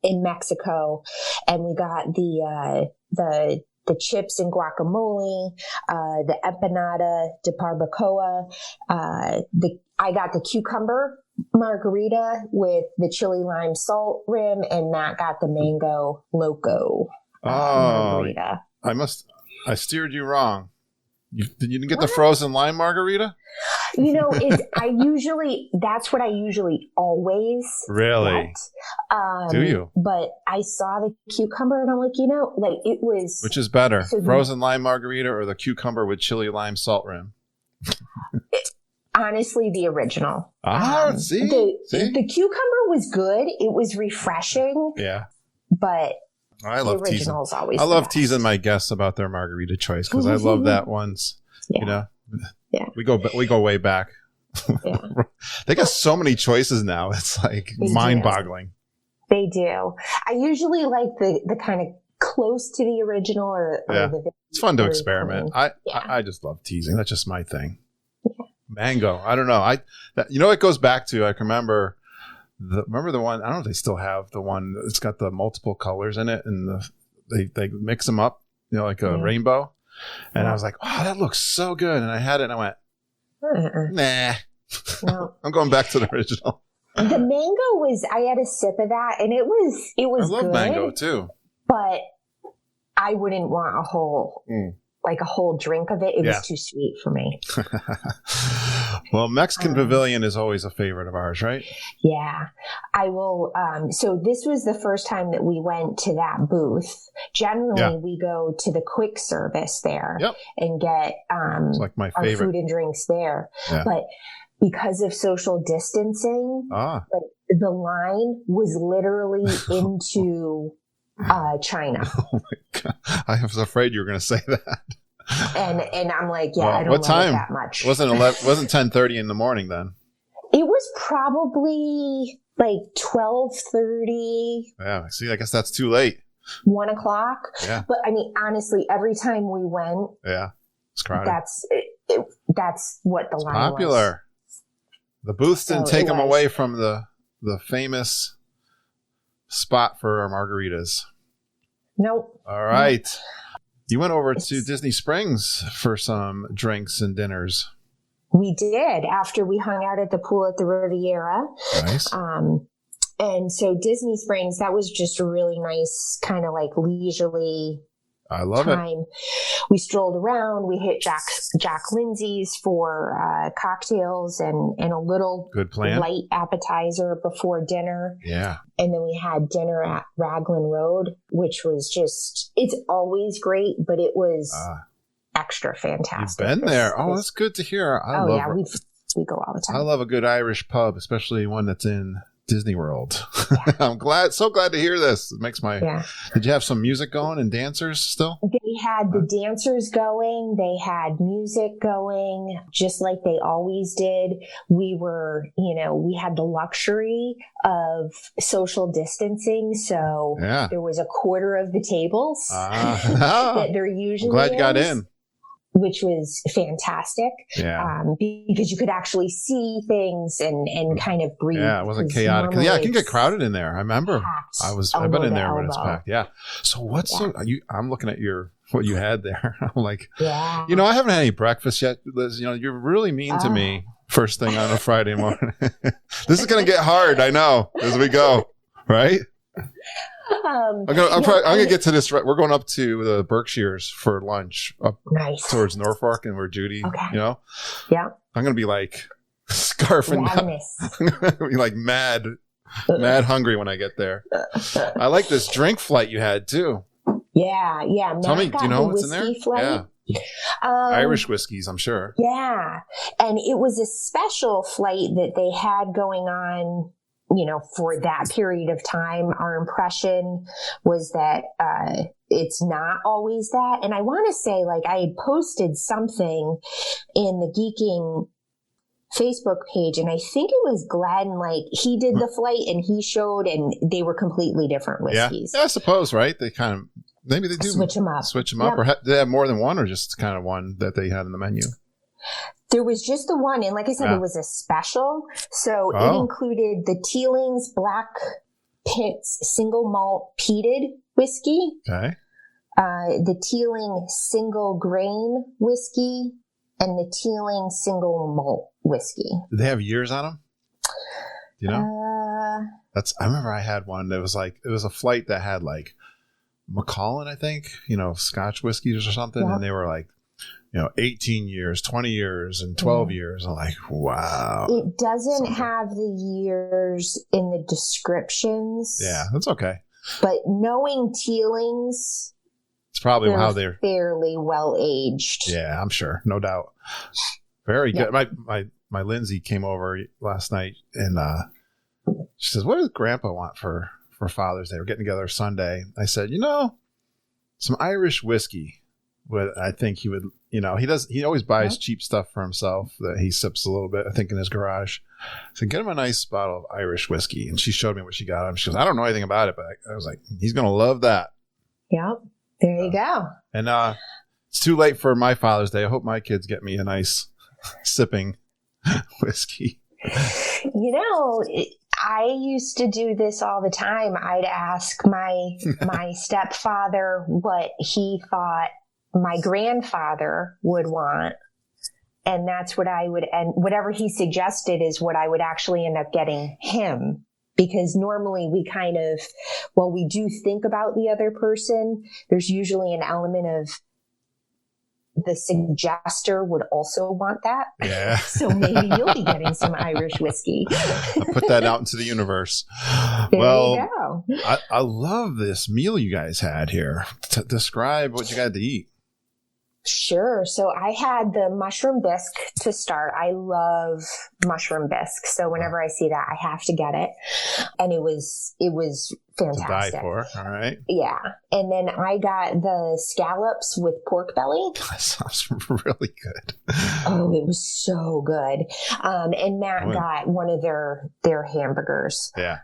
S6: in Mexico. And we got the chips and guacamole, the empanada de barbacoa. I got the cucumber margarita with the chili lime salt rim, and Matt got the mango loco margarita.
S2: I steered you wrong. You didn't get the frozen lime margarita?
S6: That's what I usually always
S2: really
S6: get.
S2: Do you?
S6: But I saw the cucumber and I'm like, it was.
S2: Which is better, frozen lime margarita or the cucumber with chili lime salt rim?
S6: Honestly, the original.
S2: See?
S6: The cucumber was good. It was refreshing.
S2: Yeah.
S6: But
S2: I love
S6: the original is always
S2: I love
S6: best.
S2: teasing my guests about their margarita choice because I love that one's.
S6: Yeah. Yeah.
S2: We go way back.
S6: Yeah.
S2: They got so many choices now. It's like mind-boggling.
S6: They do. I usually like the kind of close to the original or
S2: it's fun to experiment. I just love teasing. That's just my thing. Yeah. Mango. I don't know. It goes back to, I can remember the one, I don't know if they still have the one that's got the multiple colors in it and they mix them up, like a rainbow. And I was like, oh, that looks so good. And I had it and I went, nah. No. I'm going back to the original.
S6: The mango I had a sip of that and it was
S2: I love
S6: good,
S2: mango too.
S6: But I wouldn't want a whole drink of it. It was too sweet for me.
S2: Well, Mexican Pavilion is always a favorite of ours, right?
S6: Yeah. I will. So this was the first time that we went to that booth. Generally, we go to the quick service there and get
S2: it's like my favorite.
S6: Our food and drinks there. Yeah. But because of social distancing, the line was literally into China.
S2: Oh my God. I was afraid you were going to say that.
S6: And I'm like, I don't know that much.
S2: Wasn't 10:30 in the morning then?
S6: It was probably like 12:30.
S2: Yeah, see, I guess that's too late.
S6: 1 o'clock.
S2: Yeah.
S6: But I mean, honestly, every time we went,
S2: it's crowded.
S6: That's what the line
S2: popular. Was. The booths didn't take them away from the famous spot for our margaritas.
S6: Nope.
S2: All right. Nope. You went over to Disney Springs for some drinks and dinners.
S6: We did after we hung out at the pool at the Riviera.
S2: Nice.
S6: And so Disney Springs, that was just a really nice kind of like leisurely
S2: I love
S6: time.
S2: It.
S6: We strolled around. We hit Jack Lindsay's for cocktails and a little
S2: good plan.
S6: Light appetizer before dinner.
S2: Yeah.
S6: And then we had dinner at Raglan Road, which was it's always great, but it was extra fantastic.
S2: You've been there. That's good to hear.
S6: We go all the time.
S2: I love a good Irish pub, especially one that's in Disney World. Yeah. I'm so glad to hear this. It makes my. Yeah. Did you have some music going and dancers still?
S6: They had the dancers going. They had music going, just like they always did. We were, we had the luxury of social distancing, so there was a quarter of the tables that there usually.
S2: I'm glad you got in.
S6: Which was fantastic, because you could actually see things and kind of breathe.
S2: Yeah, it wasn't chaotic. It can get crowded in there. I remember I've been in there when it's packed. Yeah. So I'm looking at what you had there. I'm like, I haven't had any breakfast yet, Liz. You're really mean to me first thing on a Friday morning. This is going to get hard. I know as we go, right? I'm gonna get to this. We're going up to the Berkshires for lunch up towards Norfolk, and where Judy, I'm gonna be like scarfing down. I'm gonna be like mad hungry when I get there. I like this drink flight you had too.
S6: Yeah.
S2: Tell me, do you know what's in there?
S6: Flight.
S2: Yeah. Irish whiskeys, I'm sure.
S6: Yeah, and it was a special flight that they had going on. For that period of time, our impression was that it's not always that. And I want to say, I had posted something in the Geeking Facebook page, and I think it was Glenn, he did the flight and he showed, and they were completely different whiskeys.
S2: Yeah, I suppose, right? They kind of, maybe they do
S6: switch them up.
S2: Or do they have more than one, or just kind of one that they had in the menu?
S6: There was just the one, and like I said, it was a special. So it included the Teeling's Black Pitts Single Malt Peated Whiskey, the Teeling Single Grain Whiskey, and the Teeling Single Malt Whiskey.
S2: Did they have years on them? Do you know? I remember I had one that was it was a flight that had Macallan, I think, Scotch whiskeys or something, and they were 18 years, 20 years, and 12 years. I'm like, wow.
S6: It doesn't have the years in the descriptions.
S2: Yeah, that's okay.
S6: But knowing Tealings,
S2: it's probably how they're
S6: fairly well aged.
S2: Yeah, I'm sure. No doubt. Very good. My Lindsay came over last night and she says, what does Grandpa want for Father's Day? We're getting together Sunday. I said, some Irish whiskey. But I think he would, he always buys cheap stuff for himself that he sips a little bit, I think, in his garage. So get him a nice bottle of Irish whiskey. And she showed me what she got him. She goes, I don't know anything about it, but I was like, he's going to love that.
S6: Yep. There you go.
S2: And it's too late for my Father's Day. I hope my kids get me a nice sipping whiskey.
S6: I used to do this all the time. I'd ask my stepfather what he thought my grandfather would want. And that's what and whatever he suggested is what I would actually end up getting him. Because normally we while we do think about the other person, there's usually an element of the suggester would also want that.
S2: Yeah.
S6: So maybe you'll be getting some Irish whiskey.
S2: I'll put that out into the universe.
S6: There you go.
S2: I love this meal you guys had here. Describe what you got to eat.
S6: Sure. So I had the mushroom bisque to start. I love mushroom bisque. So whenever I see that, I have to get it. And it was fantastic.
S2: To die for. All right.
S6: Yeah. And then I got the scallops with pork belly.
S2: That sounds really good.
S6: Oh, it was so good. And Matt got one of their hamburgers.
S2: Yeah.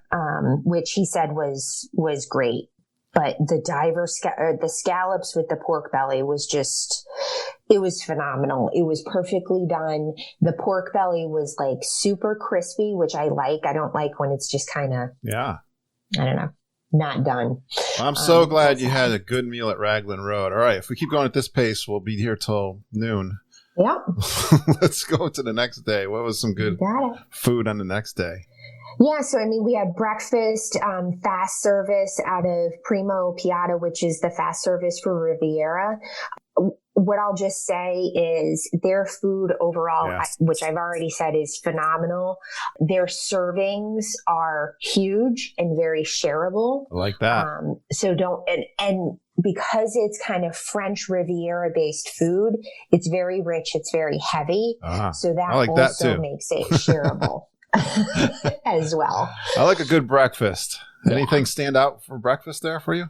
S6: Which he said was great. But the scallops with the pork belly was it was phenomenal. It was perfectly done. The pork belly was like super crispy, which I like. I don't like when it's just kind of, I don't know, not done.
S2: Well, I'm so glad you had a good meal at Raglan Road. All right. If we keep going at this pace, we'll be here till noon.
S6: Yeah.
S2: Let's go to the next day. What was some good food on the next day?
S6: Yeah, so we had breakfast, fast service out of Primo Piatti, which is the fast service for Riviera. What I'll just say is their food overall, which I've already said is phenomenal. Their servings are huge and very shareable.
S2: I like that.
S6: So and because it's kind of French Riviera based food, it's very rich. It's very heavy. So that
S2: like
S6: also
S2: that
S6: makes it shareable. As well.
S2: I like a good breakfast. Anything stand out for breakfast there for you?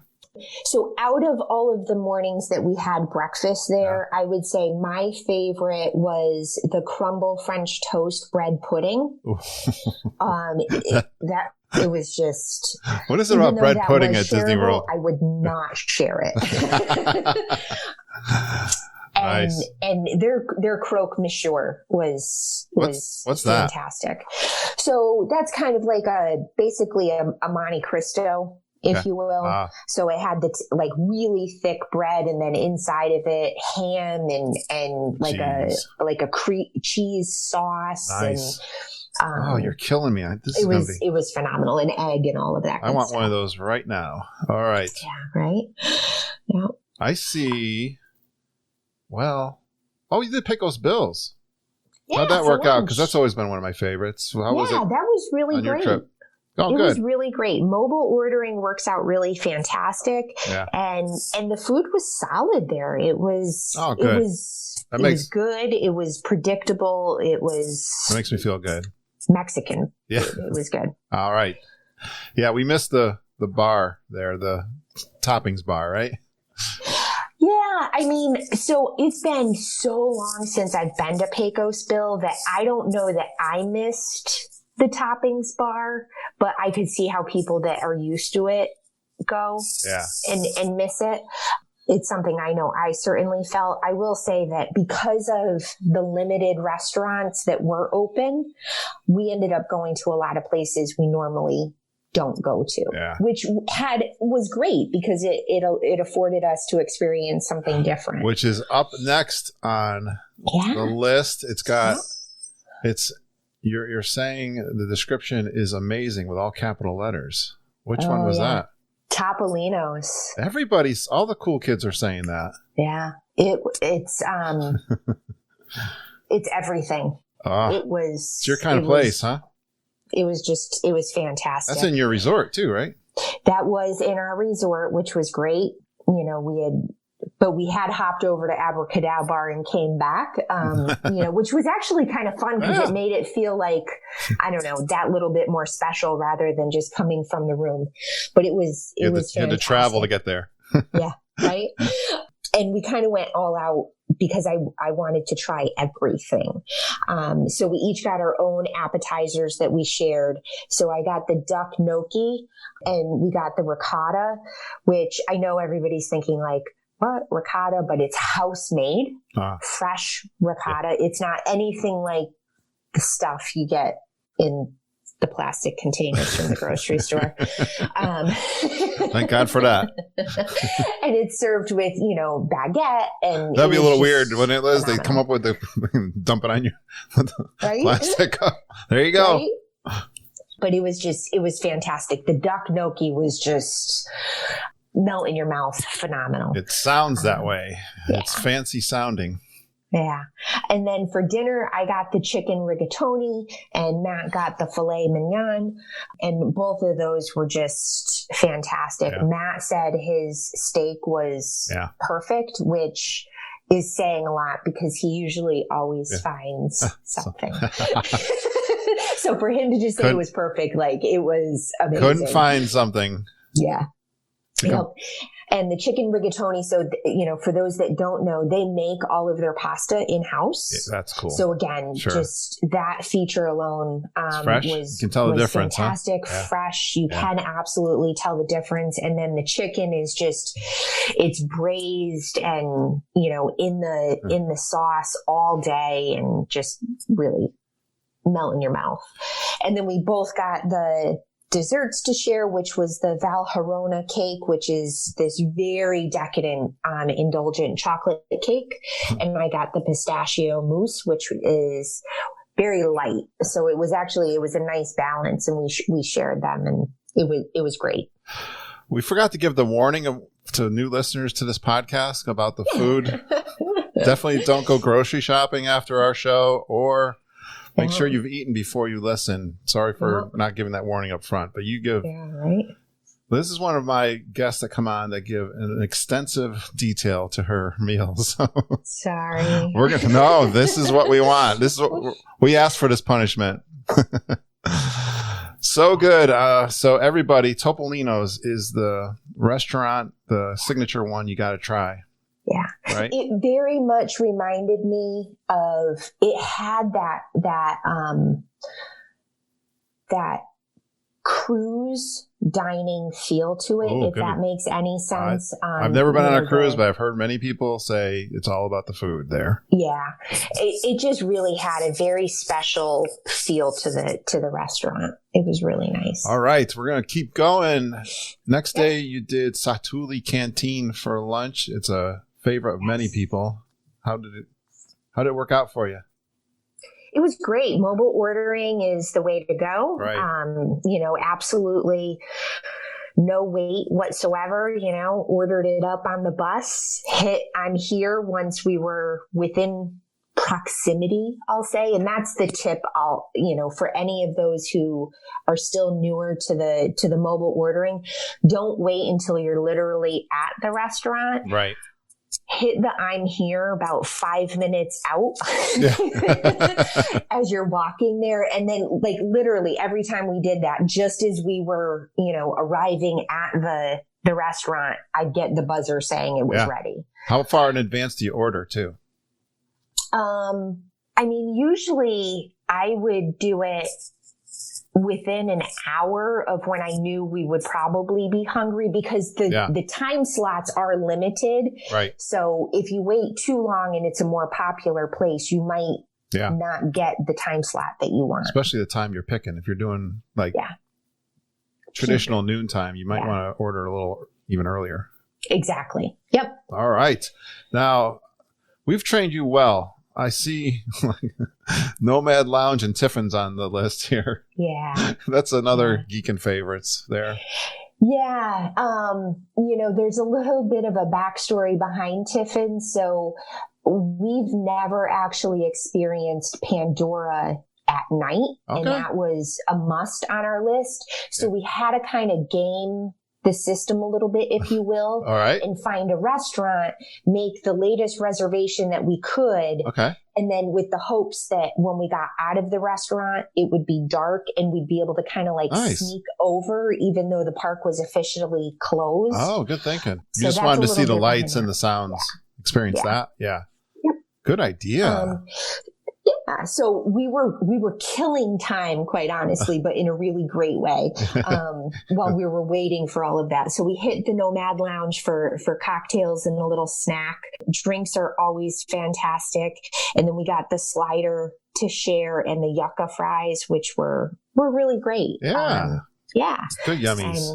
S6: So out of all of the mornings that we had breakfast there, I would say my favorite was the crumble French toast bread pudding. It was just...
S2: What is it about bread pudding at Disney World?
S6: I would not share it.
S2: Nice.
S6: And their croque monsieur was
S2: what's
S6: fantastic. That? So that's kind of like basically a Monte Cristo, if you will. So it had the really thick bread, and then inside of it ham and like a cheese sauce.
S2: Nice. And you're killing me.
S6: It was phenomenal. An egg and all of that.
S2: I want one of those right now. All right.
S6: Yeah. Right. Yeah.
S2: I see. Well, you did Pecos Bills.
S6: Yeah,
S2: how'd that work out? Because that's always been one of my favorites. How was it?
S6: That was really
S2: on
S6: great.
S2: Your trip? Oh,
S6: it
S2: good.
S6: was really great. Mobile ordering works out really fantastic.
S2: Yeah.
S6: And the food was solid there. It was
S2: good.
S6: It was good. It was predictable. That
S2: makes me feel good.
S6: Mexican.
S2: Yeah.
S6: It was good.
S2: All right. Yeah, we missed the bar there, the toppings bar, right?
S6: Yeah, so it's been so long since I've been to Pecos Bill that I don't know that I missed the toppings bar, but I could see how people that are used to it go and miss it. It's something I know I certainly felt. I will say that because of the limited restaurants that were open, we ended up going to a lot of places we normally don't go to, which was great because it afforded us to experience something different.
S2: Which is up next on the list. You're saying the description is amazing with all capital letters. Which one was that?
S6: Topolino's.
S2: All the cool kids are saying that.
S6: Yeah. It's everything.
S2: It's your kind of place, huh?
S6: It was fantastic.
S2: That's in your resort too, right?
S6: That was in our resort, which was great. You know, we had hopped over to Abracadabra and came back, which was actually kind of fun because it made it feel like, I don't know, that little bit more special rather than just coming from the room. But it was fantastic.
S2: You had to travel to get there.
S6: Yeah, right. And we kind of went all out because I wanted to try everything. So we each got our own appetizers that we shared. So I got the duck gnocchi and we got the ricotta, which I know everybody's thinking like, what, ricotta? But it's house made, fresh ricotta. Yeah. It's not anything like the stuff you get in the plastic containers from the grocery store.
S2: Thank God for that.
S6: And it's served with, baguette. And
S2: that'd be a little weird, wouldn't it, Liz? They come up with dump it on your plastic cup. There you go.
S6: Right? But it was fantastic. The duck gnocchi was just melt in your mouth. Phenomenal.
S2: It sounds that way. Yeah. It's fancy sounding.
S6: Yeah. And then for dinner, I got the chicken rigatoni and Matt got the filet mignon. And both of those were just fantastic. Yeah. Matt said his steak was perfect, which is saying a lot because he usually always finds something. So for him to just say it was perfect, like it was amazing.
S2: Couldn't find something.
S6: Yeah. Yep. And the chicken rigatoni, so, for those that don't know, they make all of their pasta in-house.
S2: Yeah, that's cool.
S6: So again, just that feature alone
S2: fresh. You can tell the difference,
S6: fantastic,
S2: huh?
S6: Fresh. You can absolutely tell the difference. And then the chicken is it's braised and, in the sauce all day and just really melt in your mouth. And then we both got the desserts to share, which was the Valharona cake, which is this very decadent, indulgent chocolate cake. And I got the pistachio mousse, which is very light. So it was a nice balance, and we shared them, and it was great.
S2: We forgot to give the warning to new listeners to this podcast about the food. Definitely don't go grocery shopping after our show, or make sure you've eaten before you listen. Sorry for not giving that warning up front, but you give.
S6: Yeah, right.
S2: This is one of my guests that come on that give an extensive detail to her meals.
S6: Sorry.
S2: This is what we want. This is what we asked for, this punishment. So good. So everybody, Topolino's is the restaurant, the signature one you got to try.
S6: Yeah.
S2: Right?
S6: It very much reminded me of, it had that cruise dining feel to it, if that makes any sense.
S2: I've never been on a cruise, but I've heard many people say it's all about the food there.
S6: Yeah. It just really had a very special feel to the restaurant. It was really nice.
S2: All right. We're going to keep going. Next day, you did Satuli Canteen for lunch. It's a favorite of many people. How did it work out for you?
S6: It was great. Mobile ordering is the way to go.
S2: Right.
S6: Absolutely no wait whatsoever, ordered it up on the bus, hit I'm here once we were within proximity, I'll say. And that's the tip for any of those who are still newer to the mobile ordering, don't wait until you're literally at the restaurant.
S2: Right.
S6: Hit the I'm here about 5 minutes out as you're walking there. And then literally every time we did that, just as we were, arriving at the restaurant, I'd get the buzzer saying it was ready.
S2: How far in advance do you order too?
S6: Usually I would do it within an hour of when I knew we would probably be hungry, because the time slots are limited.
S2: Right.
S6: So if you wait too long and it's a more popular place, you might not get the time slot that you want.
S2: Especially the time you're picking. If you're doing traditional noontime, you might want to order a little even earlier.
S6: Exactly. Yep.
S2: All right. Now, we've trained you well. I see Nomad Lounge and Tiffin's on the list here.
S6: Yeah.
S2: That's another Geekin' favorites there.
S6: Yeah. There's a little bit of a backstory behind Tiffin's. So we've never actually experienced Pandora at night.
S2: Okay.
S6: And that was a must on our list. So we had to kind of game the system a little bit, if you will.
S2: All right.
S6: And find a restaurant, make the latest reservation that we could.
S2: Okay.
S6: And then with the hopes that when we got out of the restaurant, it would be dark and we'd be able to kind of
S2: Nice.
S6: sneak over, even though the park was officially closed.
S2: Oh, good thinking.
S6: So
S2: You just
S6: that's
S2: wanted
S6: a
S2: to see
S6: little
S2: the
S6: bit
S2: lights
S6: behind
S2: and the sounds, experience that. Yeah.
S6: Yep.
S2: Good idea.
S6: Yeah, so we were killing time, quite honestly, but in a really great way, while we were waiting for all of that. So we hit the Nomad Lounge for cocktails and a little snack. Drinks are always fantastic. And then we got the slider to share and the yucca fries, which were really great.
S2: Yeah.
S6: Yeah.
S2: Good yummies.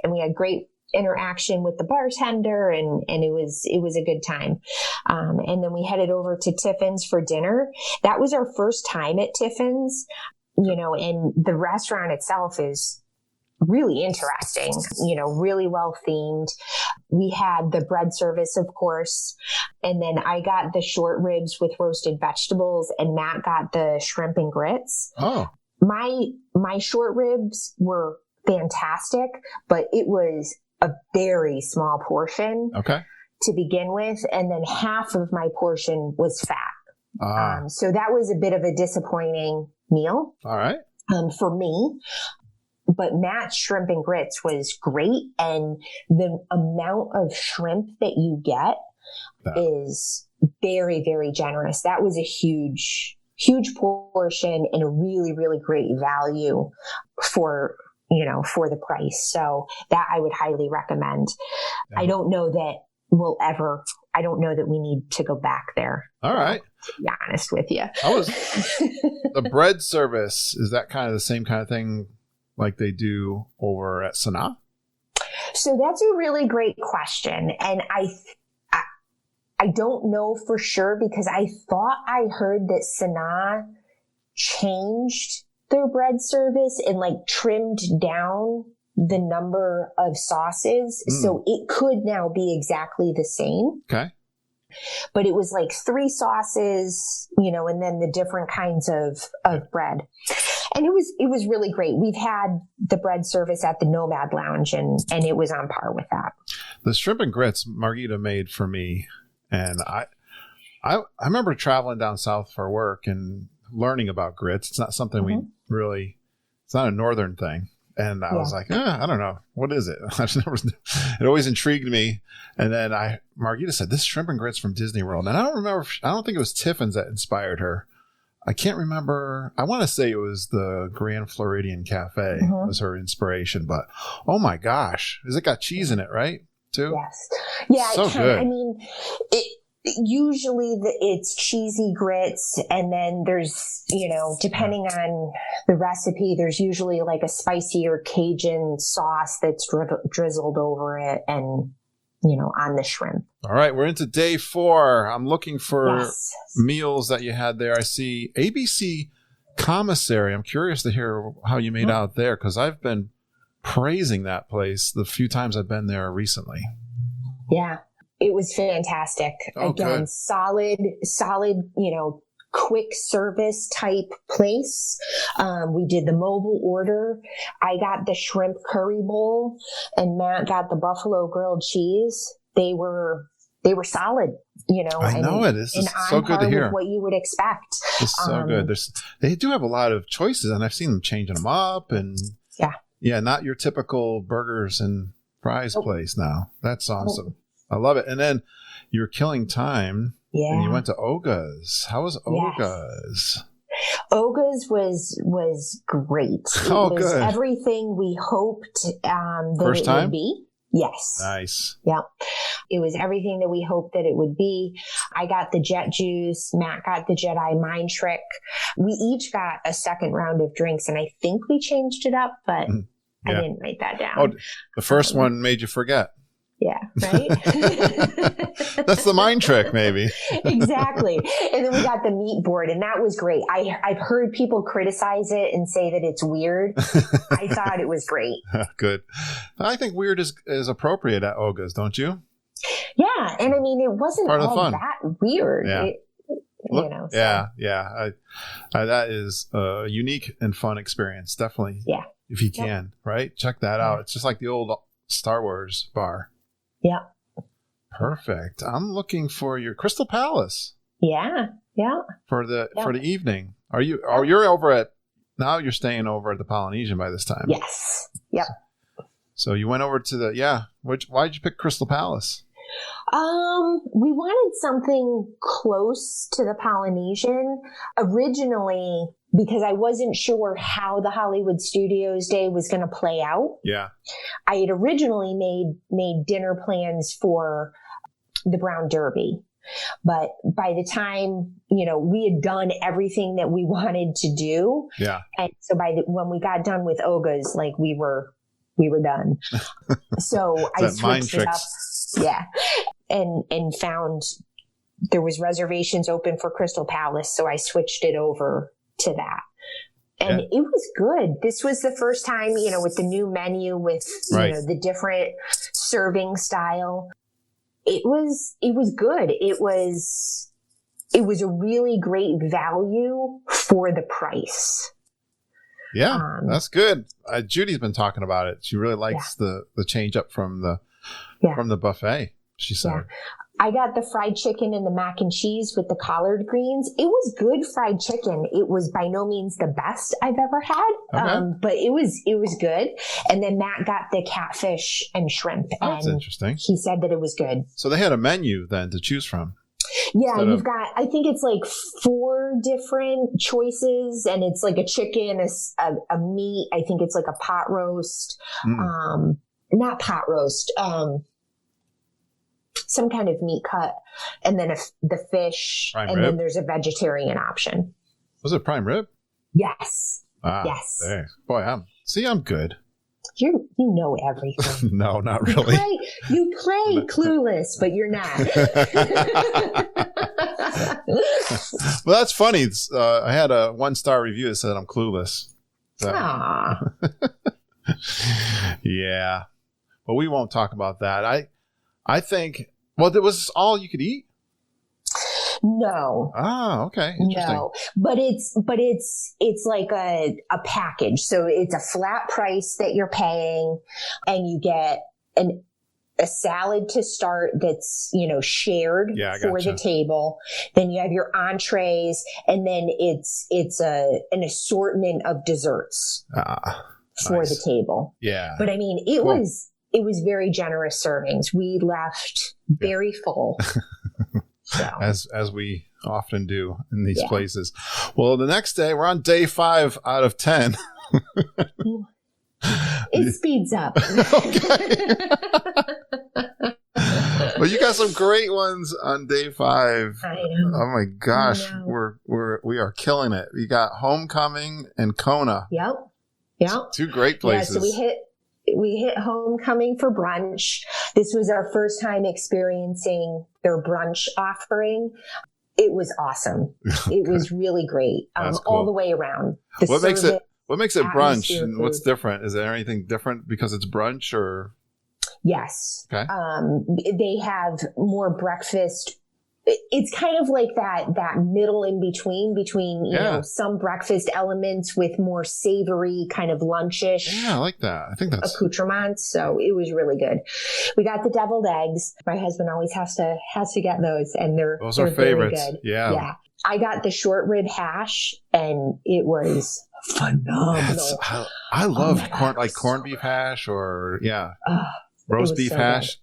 S6: And we had great interaction with the bartender and it was a good time. And then we headed over to Tiffin's for dinner. That was our first time at Tiffin's, and the restaurant itself is really interesting, really well themed. We had the bread service, of course, and then I got the short ribs with roasted vegetables and Matt got the shrimp and grits.
S2: Oh,
S6: my short ribs were fantastic, but it was a very small portion to begin with. And then half of my portion was fat. So that was a bit of a disappointing meal.
S2: All right.
S6: For me. But Matt's shrimp and grits was great. And the amount of shrimp that you get is very, very generous. That was a huge portion and a really, really great value for the price. So that I would highly recommend. Yeah. I don't know that we need to go back there.
S2: All right.
S6: To be honest with you.
S2: The bread service, is that kind of the same kind of thing like they do over at Sanaa?
S6: So that's a really great question. And I don't know for sure because I thought I heard that Sanaa changed their bread service and trimmed down the number of sauces. So it could now be exactly the same.
S2: Okay.
S6: But it was 3 sauces, and then the different kinds of bread. And it was really great. We've had the bread service at the Nomad Lounge and it was on par with that.
S2: The shrimp and grits Margita made for me. And I remember traveling down south for work and learning about grits. It's not something it's not a northern thing. And I was like, I don't know. What is it? It always intrigued me. And then Margita said, this shrimp and grits from Disney World. And I don't think it was Tiffin's that inspired her. I can't remember. I want to say it was the Grand Floridian Cafe was her inspiration, but oh my gosh. Has it got cheese in it, right? Too?
S6: Yes. Yeah,
S2: so good.
S6: I mean, usually it's cheesy grits and then there's, depending on the recipe, there's usually a spicier Cajun sauce that's drizzled over it and, on the shrimp.
S2: All right. We're into day 4. I'm looking for meals that you had there. I see ABC Commissary. I'm curious to hear how you made out there because I've been praising that place the few times I've been there recently.
S6: Yeah. It was fantastic.
S2: Oh,
S6: again,
S2: good.
S6: solid, quick service type place. We did the mobile order. I got the shrimp curry bowl and Matt got the buffalo grilled cheese. They were solid,
S2: I know it. This is so good to hear.
S6: What you would expect.
S2: It's so good. They do have a lot of choices and I've seen them changing them up and not your typical burgers and fries place now. That's awesome. I love it. And then you're killing time. Yeah. And you went to Oga's. How was Oga's?
S6: Oga's was great. It was good. Everything we hoped that
S2: First
S6: it
S2: time?
S6: would be. Yes.
S2: Nice.
S6: Yeah. It was everything that we hoped that it would be. I got the Jet Juice. Matt got the Jedi Mind Trick. We each got a second round of drinks, and I think we changed it up, but I didn't write that down.
S2: Oh, the first one made you forget.
S6: Yeah, right?
S2: That's the mind trick, maybe.
S6: Exactly. And then we got the meat board, and that was great. I've heard people criticize it and say that it's weird. I thought it was great.
S2: Good. I think weird is appropriate at Oga's, don't you?
S6: Yeah, and I mean, it wasn't
S2: Part of the
S6: all
S2: fun.
S6: that weird.
S2: Yeah.
S6: So.
S2: Yeah. That is a unique and fun experience. Definitely.
S6: Yeah.
S2: If you can, right? Check that out. It's just like the old Star Wars bar.
S6: Yeah.
S2: Perfect. I'm looking for your Crystal Palace.
S6: Yeah.
S2: For the evening. You're over at now? You're staying over at the Polynesian by this time.
S6: Yes. Yep.
S2: So you went over to why did you pick Crystal Palace?
S6: We wanted something close to the Polynesian originally because I wasn't sure how the Hollywood Studios Day was going to play out.
S2: Yeah.
S6: I had originally made dinner plans for the Brown Derby, but by the time, we had done everything that we wanted to do.
S2: Yeah.
S6: And so when we got done with Oga's, like we were done. So I switched it up. Yeah. And found there was reservations open for Crystal Palace. So I switched it over to that. And it was good. This was the first time, with the new menu with, the different serving style. It was good. It was a really great value for the price.
S2: Yeah, that's good. Judy's been talking about it. She really likes the change up from the buffet, she said.
S6: Yeah. I got the fried chicken and the mac and cheese with the collard greens. It was good fried chicken. It was by no means the best I've ever had, but it was good. And then Matt got the catfish and shrimp.
S2: Oh, that's interesting.
S6: He said that it was good.
S2: So they had a menu then to choose from.
S6: Yeah, you've got, I think it's like 4 different choices, and it's like a chicken, a meat. I think it's like a pot roast, not pot roast, some kind of meat cut, and then the fish,
S2: prime
S6: and
S2: rib?
S6: then there's a vegetarian option.
S2: Was it prime rib?
S6: Yes. Yes.
S2: There. Boy, I'm good.
S6: You know everything.
S2: No, not really.
S6: You play Clueless, but you're not.
S2: Well, that's funny. I had a 1-star review that said I'm clueless. So. Yeah. But we won't talk about that. I think, there was all you could eat?
S6: No.
S2: Ah, okay. Interesting.
S6: No, but it's like a package. So it's a flat price that you're paying, and you get a salad to start that's, shared for the table. Then you have your entrees, and then it's an assortment of desserts for the table.
S2: Yeah.
S6: But I mean, it was very generous servings. We left very full. So.
S2: As we often do in these places. Well, the next day, we're on day 5 out of 10.
S6: It speeds up.
S2: Well, you got some great ones on day 5.
S6: I know.
S2: Oh my gosh, we are killing it. We got Homecoming and Kona.
S6: Yep.
S2: 2 great places.
S6: Yeah, so we hit Homecoming for brunch. This was our first time experiencing their brunch offering. It was awesome. It was really great.
S2: Cool.
S6: All the way around.
S2: What makes it brunch, and what's different? Is there anything different because it's brunch, or?
S6: Yes.
S2: Okay.
S6: They have more breakfast. It's kind of like that middle in between, some breakfast elements with more savory kind of lunchish.
S2: Yeah, I like that. I think that's
S6: accoutrements. So it was really good. We got the deviled eggs. My husband always has to get those, and they're favorites. Really good.
S2: Yeah.
S6: I got the short rib hash, and it was phenomenal.
S2: I love corned beef hash, or roast beef hash,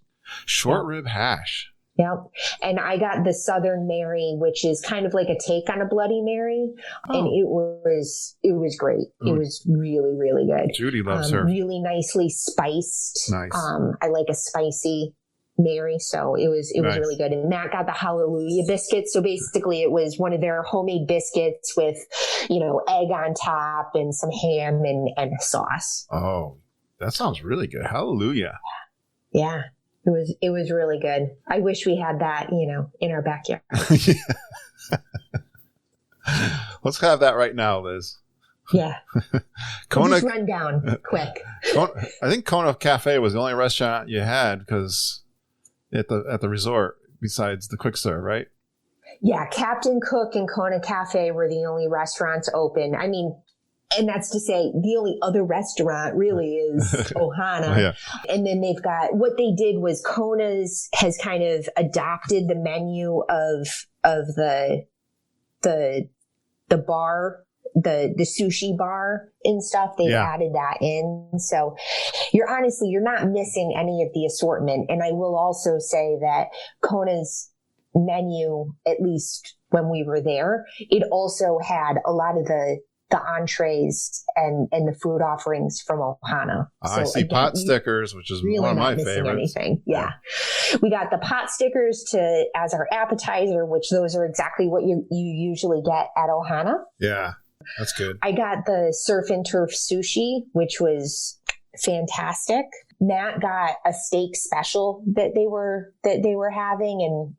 S2: short rib hash.
S6: Yep. And I got the Southern Mary, which is kind of like a take on a Bloody Mary. And it was great. It was really, really good.
S2: Judy loves her.
S6: Really nicely spiced.
S2: Nice.
S6: I like a spicy Mary. So it was really good. And Matt got the Hallelujah biscuits. So basically it was one of their homemade biscuits with, egg on top and some ham and a sauce.
S2: Oh, that sounds really good. Hallelujah.
S6: Yeah. It was really good. I wish we had that, in our backyard.
S2: Let's have that right now, Liz.
S6: Yeah.
S2: Kona,
S6: just run down quick.
S2: I think Kona Cafe was the only restaurant you had because at the resort besides the quick serve, right?
S6: Yeah, Captain Cook and Kona Cafe were the only restaurants open. I mean, and that's to say the only other restaurant really is Ohana.
S2: Oh, yeah. And
S6: then they've got, what they did was Kona's has kind of adopted the menu of the bar, the sushi bar and stuff. They've added that in. So you're not missing any of the assortment. And I will also say that Kona's menu, at least when we were there, it also had a lot of the entrees and the food offerings from Ohana.
S2: I see pot stickers, which is
S6: really
S2: one of my
S6: missing
S2: favorites.
S6: Anything. Yeah. We got the pot stickers as our appetizer, which those are exactly what you usually get at Ohana.
S2: Yeah, that's good.
S6: I got the surf and turf sushi, which was fantastic. Matt got a steak special that they were having, and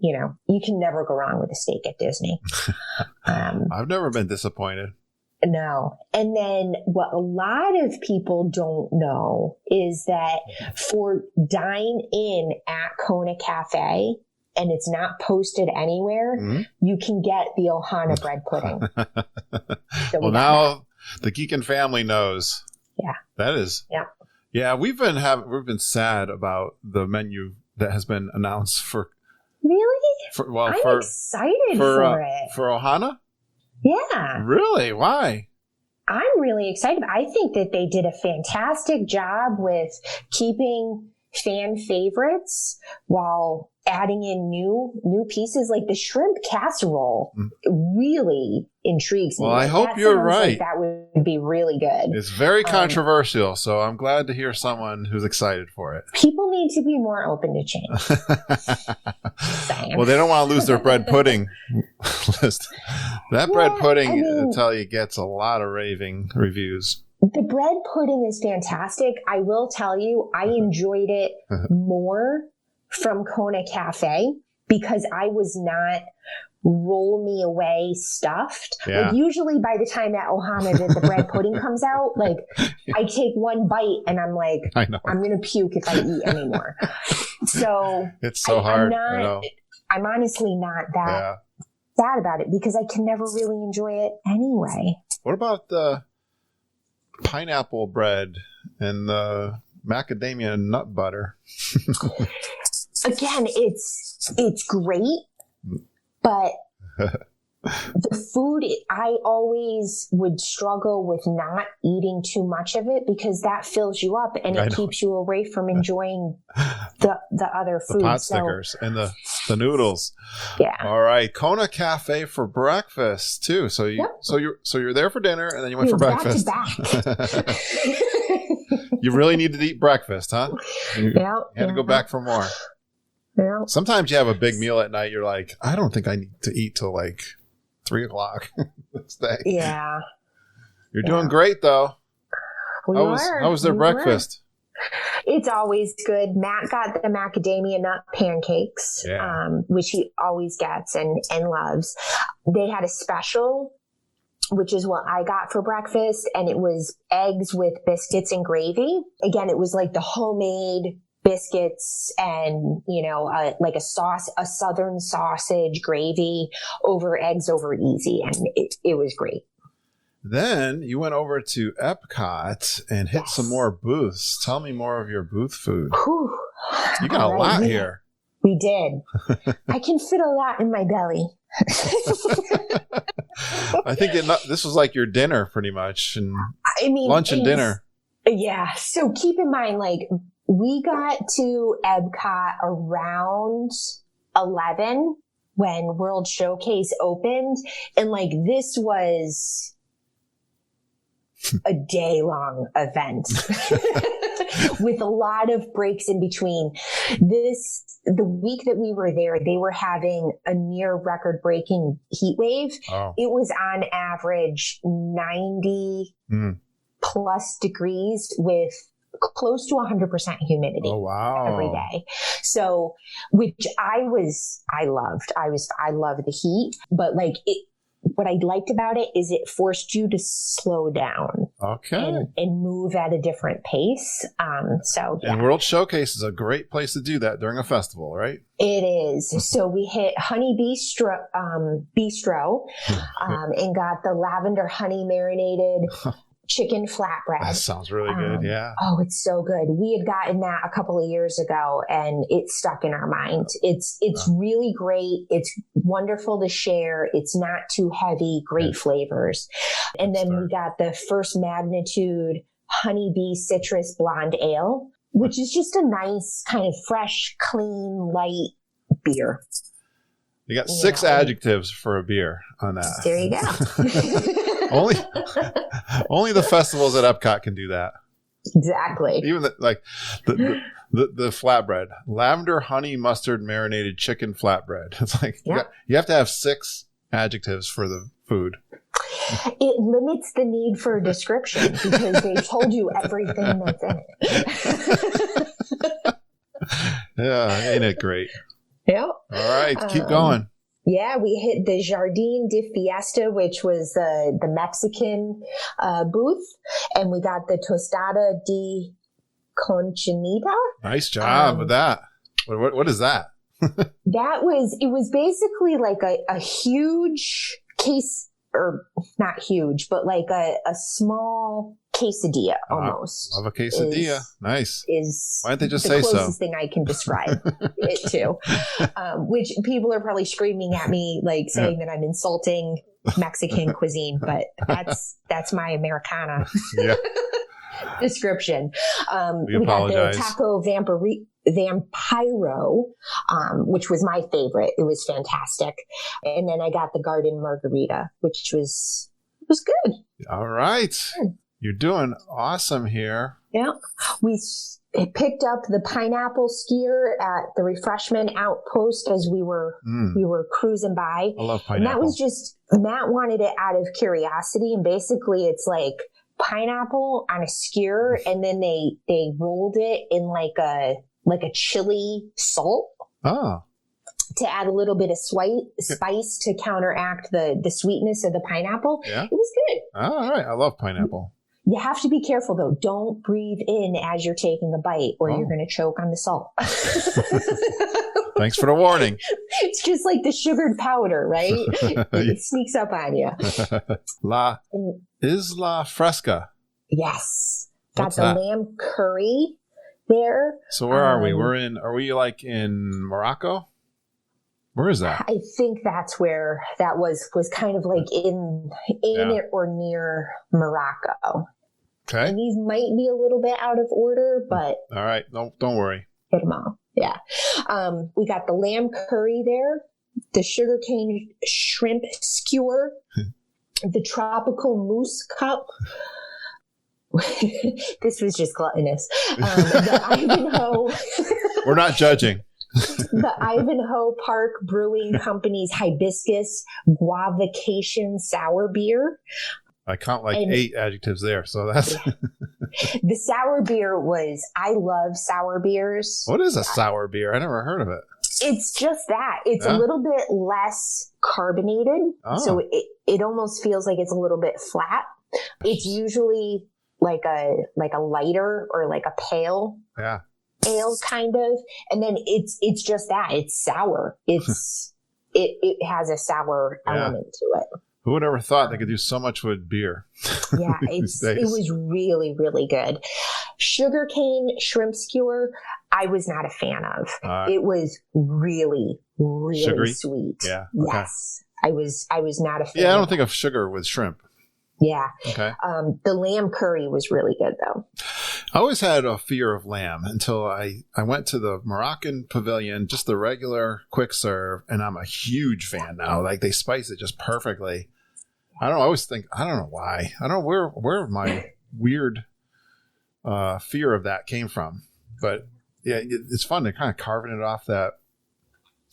S6: you can never go wrong with a steak at Disney.
S2: I've never been disappointed.
S6: No. And then what a lot of people don't know is that for dine in at Kona Cafe, and it's not posted anywhere, you can get the Ohana bread pudding. So
S2: well, now the Geekin family knows.
S6: Yeah.
S2: That is.
S6: Yeah.
S2: Yeah, we've been sad about the menu that has been announced for.
S6: Really? I'm excited for it.
S2: For Ohana?
S6: Yeah.
S2: Really? Why?
S6: I'm really excited. I think that they did a fantastic job with keeping fan favorites while adding in new pieces. Like the shrimp casserole really intrigues me.
S2: Well, I hope you're right.
S6: Like that would be really good.
S2: It's very controversial, so I'm glad to hear someone who's excited for it.
S6: People need to be more open to change.
S2: Well, they don't want to lose their bread pudding list. That bread pudding, I tell you, gets a lot of raving reviews.
S6: The bread pudding is fantastic. I will tell you, I enjoyed it more from Kona Cafe because I was not roll me away stuffed.
S2: Yeah.
S6: Like usually by the time at Ohana the bread pudding comes out, like I take one bite and I'm like, I'm going to puke if I eat anymore. So
S2: it's so hard.
S6: I'm honestly not that sad about it because I can never really enjoy it anyway.
S2: What about the pineapple bread and the macadamia nut butter?
S6: Again, it's great, but the food, I always would struggle with not eating too much of it because that fills you up and it keeps you away from enjoying the other food.
S2: The pot stickers and the noodles.
S6: Yeah.
S2: All right, Kona Cafe for breakfast too. So you're there for dinner and then you went for breakfast.
S6: Back.
S2: You really need to eat breakfast, huh? You had to go back for more.
S6: Yeah.
S2: Sometimes you have a big meal at night. You're like, I don't think I need to eat till like 3:00 next day.
S6: Yeah.
S2: You're doing great though. How was their breakfast?
S6: It's always good. Matt got the macadamia nut pancakes, which he always gets and loves. They had a special, which is what I got for breakfast, and it was eggs with biscuits and gravy. Again, it was like the homemade biscuits and, like a southern sausage gravy over eggs over easy. And it was great.
S2: Then you went over to Epcot and hit some more booths. Tell me more of your booth food.
S6: Whew.
S2: You got a lot here.
S6: We did. I can fit a lot in my belly.
S2: I think this was like your dinner pretty much. And lunch and dinner.
S6: Yeah. So keep in mind, like, we got to Epcot around 11 when World Showcase opened. And like, this was a day-long event with a lot of breaks in between. The week that we were there, they were having a near record-breaking heat wave.
S2: Oh.
S6: It was on average 90 plus degrees with close to 100% humidity.
S2: Oh, wow.
S6: Every day. So, which I loved. I love the heat, but like what I liked about it is it forced you to slow down.
S2: Okay.
S6: And move at a different pace. So yeah.
S2: And World Showcase is a great place to do that during a festival, right?
S6: It is. So we hit Honey Bistro, and got the lavender honey marinated chicken flatbread.
S2: That sounds really good. Yeah.
S6: Oh, it's so good. We had gotten that a couple of years ago and it stuck in our mind. It's really great. It's wonderful to share. It's not too heavy, great flavors. And then we got the First Magnitude Honeybee Citrus Blonde Ale, which is just a nice kind of fresh, clean, light beer.
S2: You got 6 adjectives for a beer on that.
S6: There you go.
S2: Only the festivals at Epcot can do that.
S6: Exactly.
S2: Even the flatbread, lavender honey mustard marinated chicken flatbread. It's like you have to have 6 adjectives for the food.
S6: It limits the need for a description because they told you everything that's in it.
S2: Yeah, ain't it great?
S6: Yeah.
S2: All right, keep going.
S6: Yeah, we hit the Jardín de Fiesta, which was the Mexican booth, and we got the Tostada de Conchinita.
S2: Nice job with that. What is that?
S6: It was basically like a huge case, or not huge, but like a small quesadilla almost.
S2: Love a quesadilla. Nice.
S6: Why
S2: don't they just
S6: say so? The
S2: so?
S6: closest thing I can describe it to. Which people are probably screaming at me, like saying that I'm insulting Mexican cuisine, but that's my Americana description. We
S2: apologize.
S6: got the Taco Vampiro, which was my favorite. It was fantastic. And then I got the Garden Margarita, which was good.
S2: All right. You're doing awesome here.
S6: Yeah. We picked up the pineapple skier at the refreshment outpost as we were cruising by.
S2: I love pineapple.
S6: And that was just, Matt wanted it out of curiosity. And basically it's like pineapple on a skewer, and then they rolled it in like a chili salt.
S2: Oh.
S6: To add a little bit of spice to counteract the sweetness of the pineapple. Yeah. It was good.
S2: All right. I love pineapple.
S6: You have to be careful though. Don't breathe in as you're taking a bite or you're going to choke on the salt.
S2: Thanks for the warning.
S6: It's just like the sugared powder, right? It sneaks up on you.
S2: La Isla Fresca.
S6: Yes.
S2: What's
S6: got the
S2: that?
S6: lamb curry there.
S2: So where are we? Are we like in Morocco? Where is that?
S6: I think that's where that was kind of like in it or near Morocco.
S2: Okay.
S6: And these might be a little bit out of order, but
S2: all right. No, don't worry.
S6: Hit them all. Yeah. We got the lamb curry there, the sugarcane shrimp skewer, the tropical mousse cup. This was just gluttonous. The Ivanhoe.
S2: We're not judging.
S6: The Ivanhoe Park Brewing Company's Hibiscus Guavacation Sour Beer.
S2: I count 8 adjectives there, so that's...
S6: The sour beer I love sour beers.
S2: What is a sour beer? I never heard of it.
S6: It's just that. It's a little bit less carbonated, so it almost feels like it's a little bit flat. It's usually like a lighter or like a pale.
S2: Yeah.
S6: Ale kind of, and then it's just that it's sour. It has a sour element to it.
S2: Who would ever thought they could do so much with beer?
S6: Yeah, it was really, really good. Sugarcane shrimp skewer, I was not a fan of. It was really, really
S2: sugary?
S6: Sweet.
S2: Yeah.
S6: Yes, I was not a fan.
S2: Yeah, I don't think of sugar with shrimp.
S6: Yeah.
S2: Okay.
S6: The lamb curry was really good though.
S2: I always had a fear of lamb until I went to the Moroccan pavilion, just the regular quick serve, and I'm a huge fan now. Like they spice it just perfectly. I don't know. I always think, I don't know why. I don't know where my weird fear of that came from. But yeah, it's fun to kind of carving it off that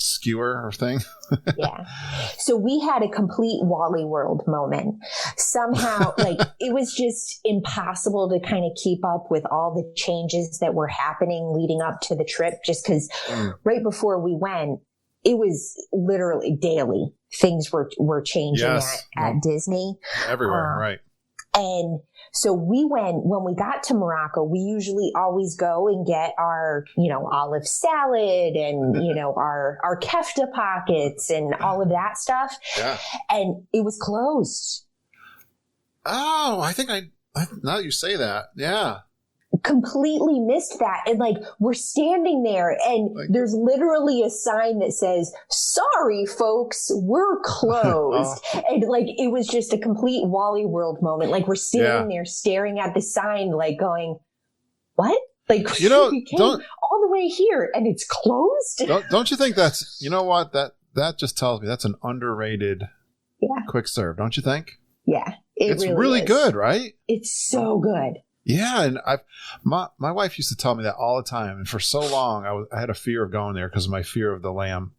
S2: skewer or thing.
S6: Yeah. So we had a complete Wally World moment. Somehow, like, it was just impossible to kind of keep up with all the changes that were happening leading up to the trip, just because right before we went, it was literally daily. Things were changing at Disney.
S2: Everywhere, right.
S6: And so when we got to Morocco, we usually always go and get our, olive salad and, our kefta pockets and all of that stuff.
S2: Yeah.
S6: And it was closed.
S2: Oh, I think now that you say that. Yeah.
S6: Completely missed that. And like, we're standing there and there's literally a sign that says, "Sorry, folks, we're closed." And like, it was just a complete Wally World moment. Like, we're sitting there staring at the sign, like going, what? Like, we came all the way here and it's closed.
S2: Don't you think that's, you know what? That just tells me that's an underrated quick serve. Don't you think?
S6: Yeah.
S2: It's really
S6: is.
S2: Good, right?
S6: It's so good.
S2: Yeah, and my wife used to tell me that all the time, and for so long I had a fear of going there because of my fear of the lamb.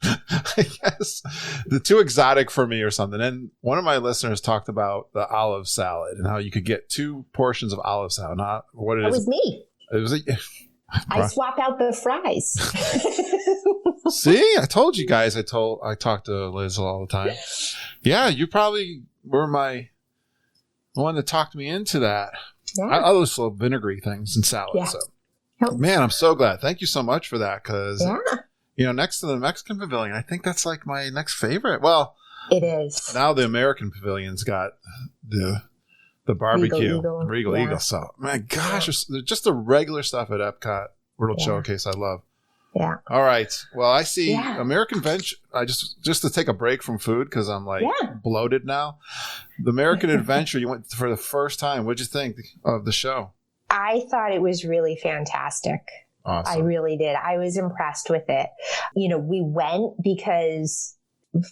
S2: I guess the too exotic for me or something. And one of my listeners talked about the olive salad and how you could get 2 portions of olive salad. Not what it is.
S6: That was me.
S2: It was.
S6: I swap out the fries.
S2: See, I told you guys. I talk to Liz all the time. Yeah, you probably were my one that talked me into that. Yeah. I just love vinegary things and salad. Yeah. So, man, I'm so glad. Thank you so much for that. Because, next to the Mexican Pavilion, I think that's like my next favorite. Well,
S6: it is.
S2: Now the American Pavilion's got the barbecue, Regal Eagle. So, my gosh, just the regular stuff at Epcot World Showcase I love.
S6: Yeah.
S2: All right. Well, I see American Venture. I just to take a break from food because I'm like bloated now. The American Adventure, you went for the first time. What'd you think of the show?
S6: I thought it was really fantastic.
S2: Awesome.
S6: I really did. I was impressed with it. We went because,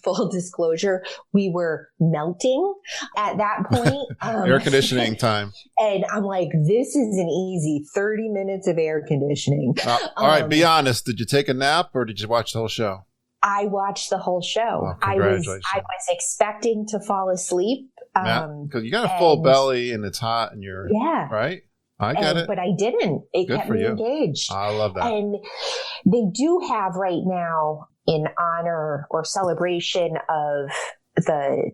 S6: full disclosure, we were melting at that point.
S2: Air conditioning time.
S6: And I'm like, this is an easy 30 minutes of air conditioning.
S2: All right, be honest. Did you take a nap or did you watch the whole show?
S6: I watched the whole show.
S2: Oh, congratulations.
S6: I was expecting to fall asleep.
S2: Because you got a full belly and it's hot and you're right. I get it.
S6: But I didn't. It
S2: Good
S6: kept
S2: for
S6: me
S2: you.
S6: engaged.
S2: I love that.
S6: And they do have right now, in honor or celebration of the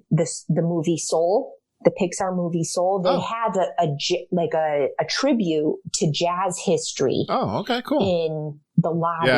S6: movie Soul, the Pixar movie Soul, they had a tribute to jazz history.
S2: Oh, okay, cool.
S6: In the lobby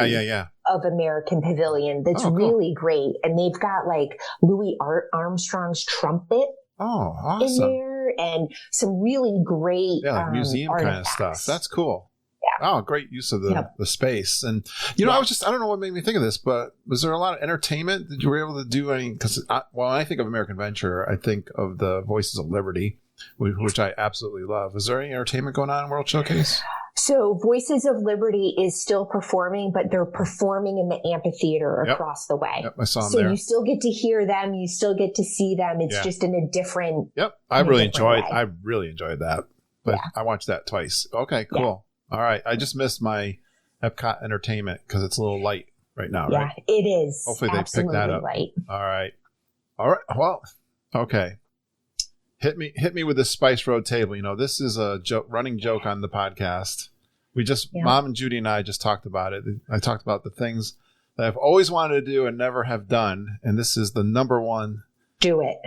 S6: of American Pavilion. That's really great. And they've got like Louis Armstrong's trumpet
S2: awesome.
S6: in there and some really great
S2: museum kind of stuff. That's cool.
S6: Yeah.
S2: Oh, great use of the space. And, I don't know what made me think of this, but was there a lot of entertainment that you were able to do? I mean, because when I think of American Venture, I think of the Voices of Liberty, which I absolutely love. Is there any entertainment going on in World Showcase?
S6: So Voices of Liberty is still performing, but they're performing in the amphitheater across the way.
S2: Yep, I saw them
S6: so
S2: there.
S6: You still get to hear them. You still get to see them. It's just in a different
S2: I really enjoyed that. But I watched that twice. Okay, cool. All right. I just missed my Epcot entertainment because it's a little light right now, right?
S6: Yeah, it is.
S2: Hopefully they pick that up.
S6: Light.
S2: All right. Well, okay. Hit me with this Spice Road table. This is a running joke on the podcast. Mom and Judy and I just talked about it. I talked about the things that I've always wanted to do and never have done. And this is the number one.
S6: Do it.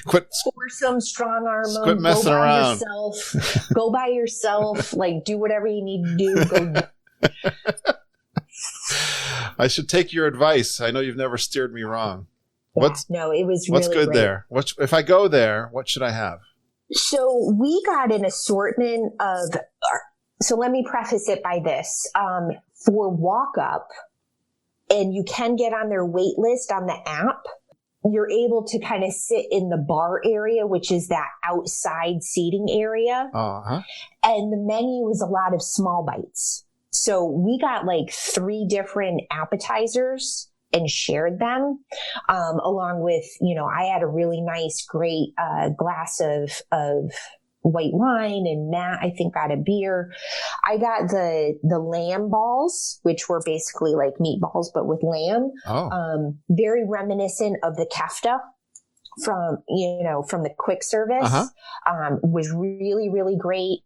S2: Quit.
S6: Pour some strong arm.
S2: Quit messing around.
S6: Go by yourself. Like, do whatever you need to do. Go.
S2: I should take your advice. I know you've never steered me wrong.
S6: Yeah, it was really
S2: what's good
S6: great.
S2: there? If I go there, what should I have?
S6: So we got an assortment of. So let me preface it by this: for walk up, and you can get on their wait list on the app. You're able to kind of sit in the bar area, which is that outside seating area. And the menu is a lot of small bites. So we got like 3 different appetizers and shared them, along with, I had a really nice, great glass of white wine, and Matt, I think, got a beer. I got the lamb balls, which were basically like meatballs, but with lamb. Very reminiscent of the kefta from the quick service. Was really, really great.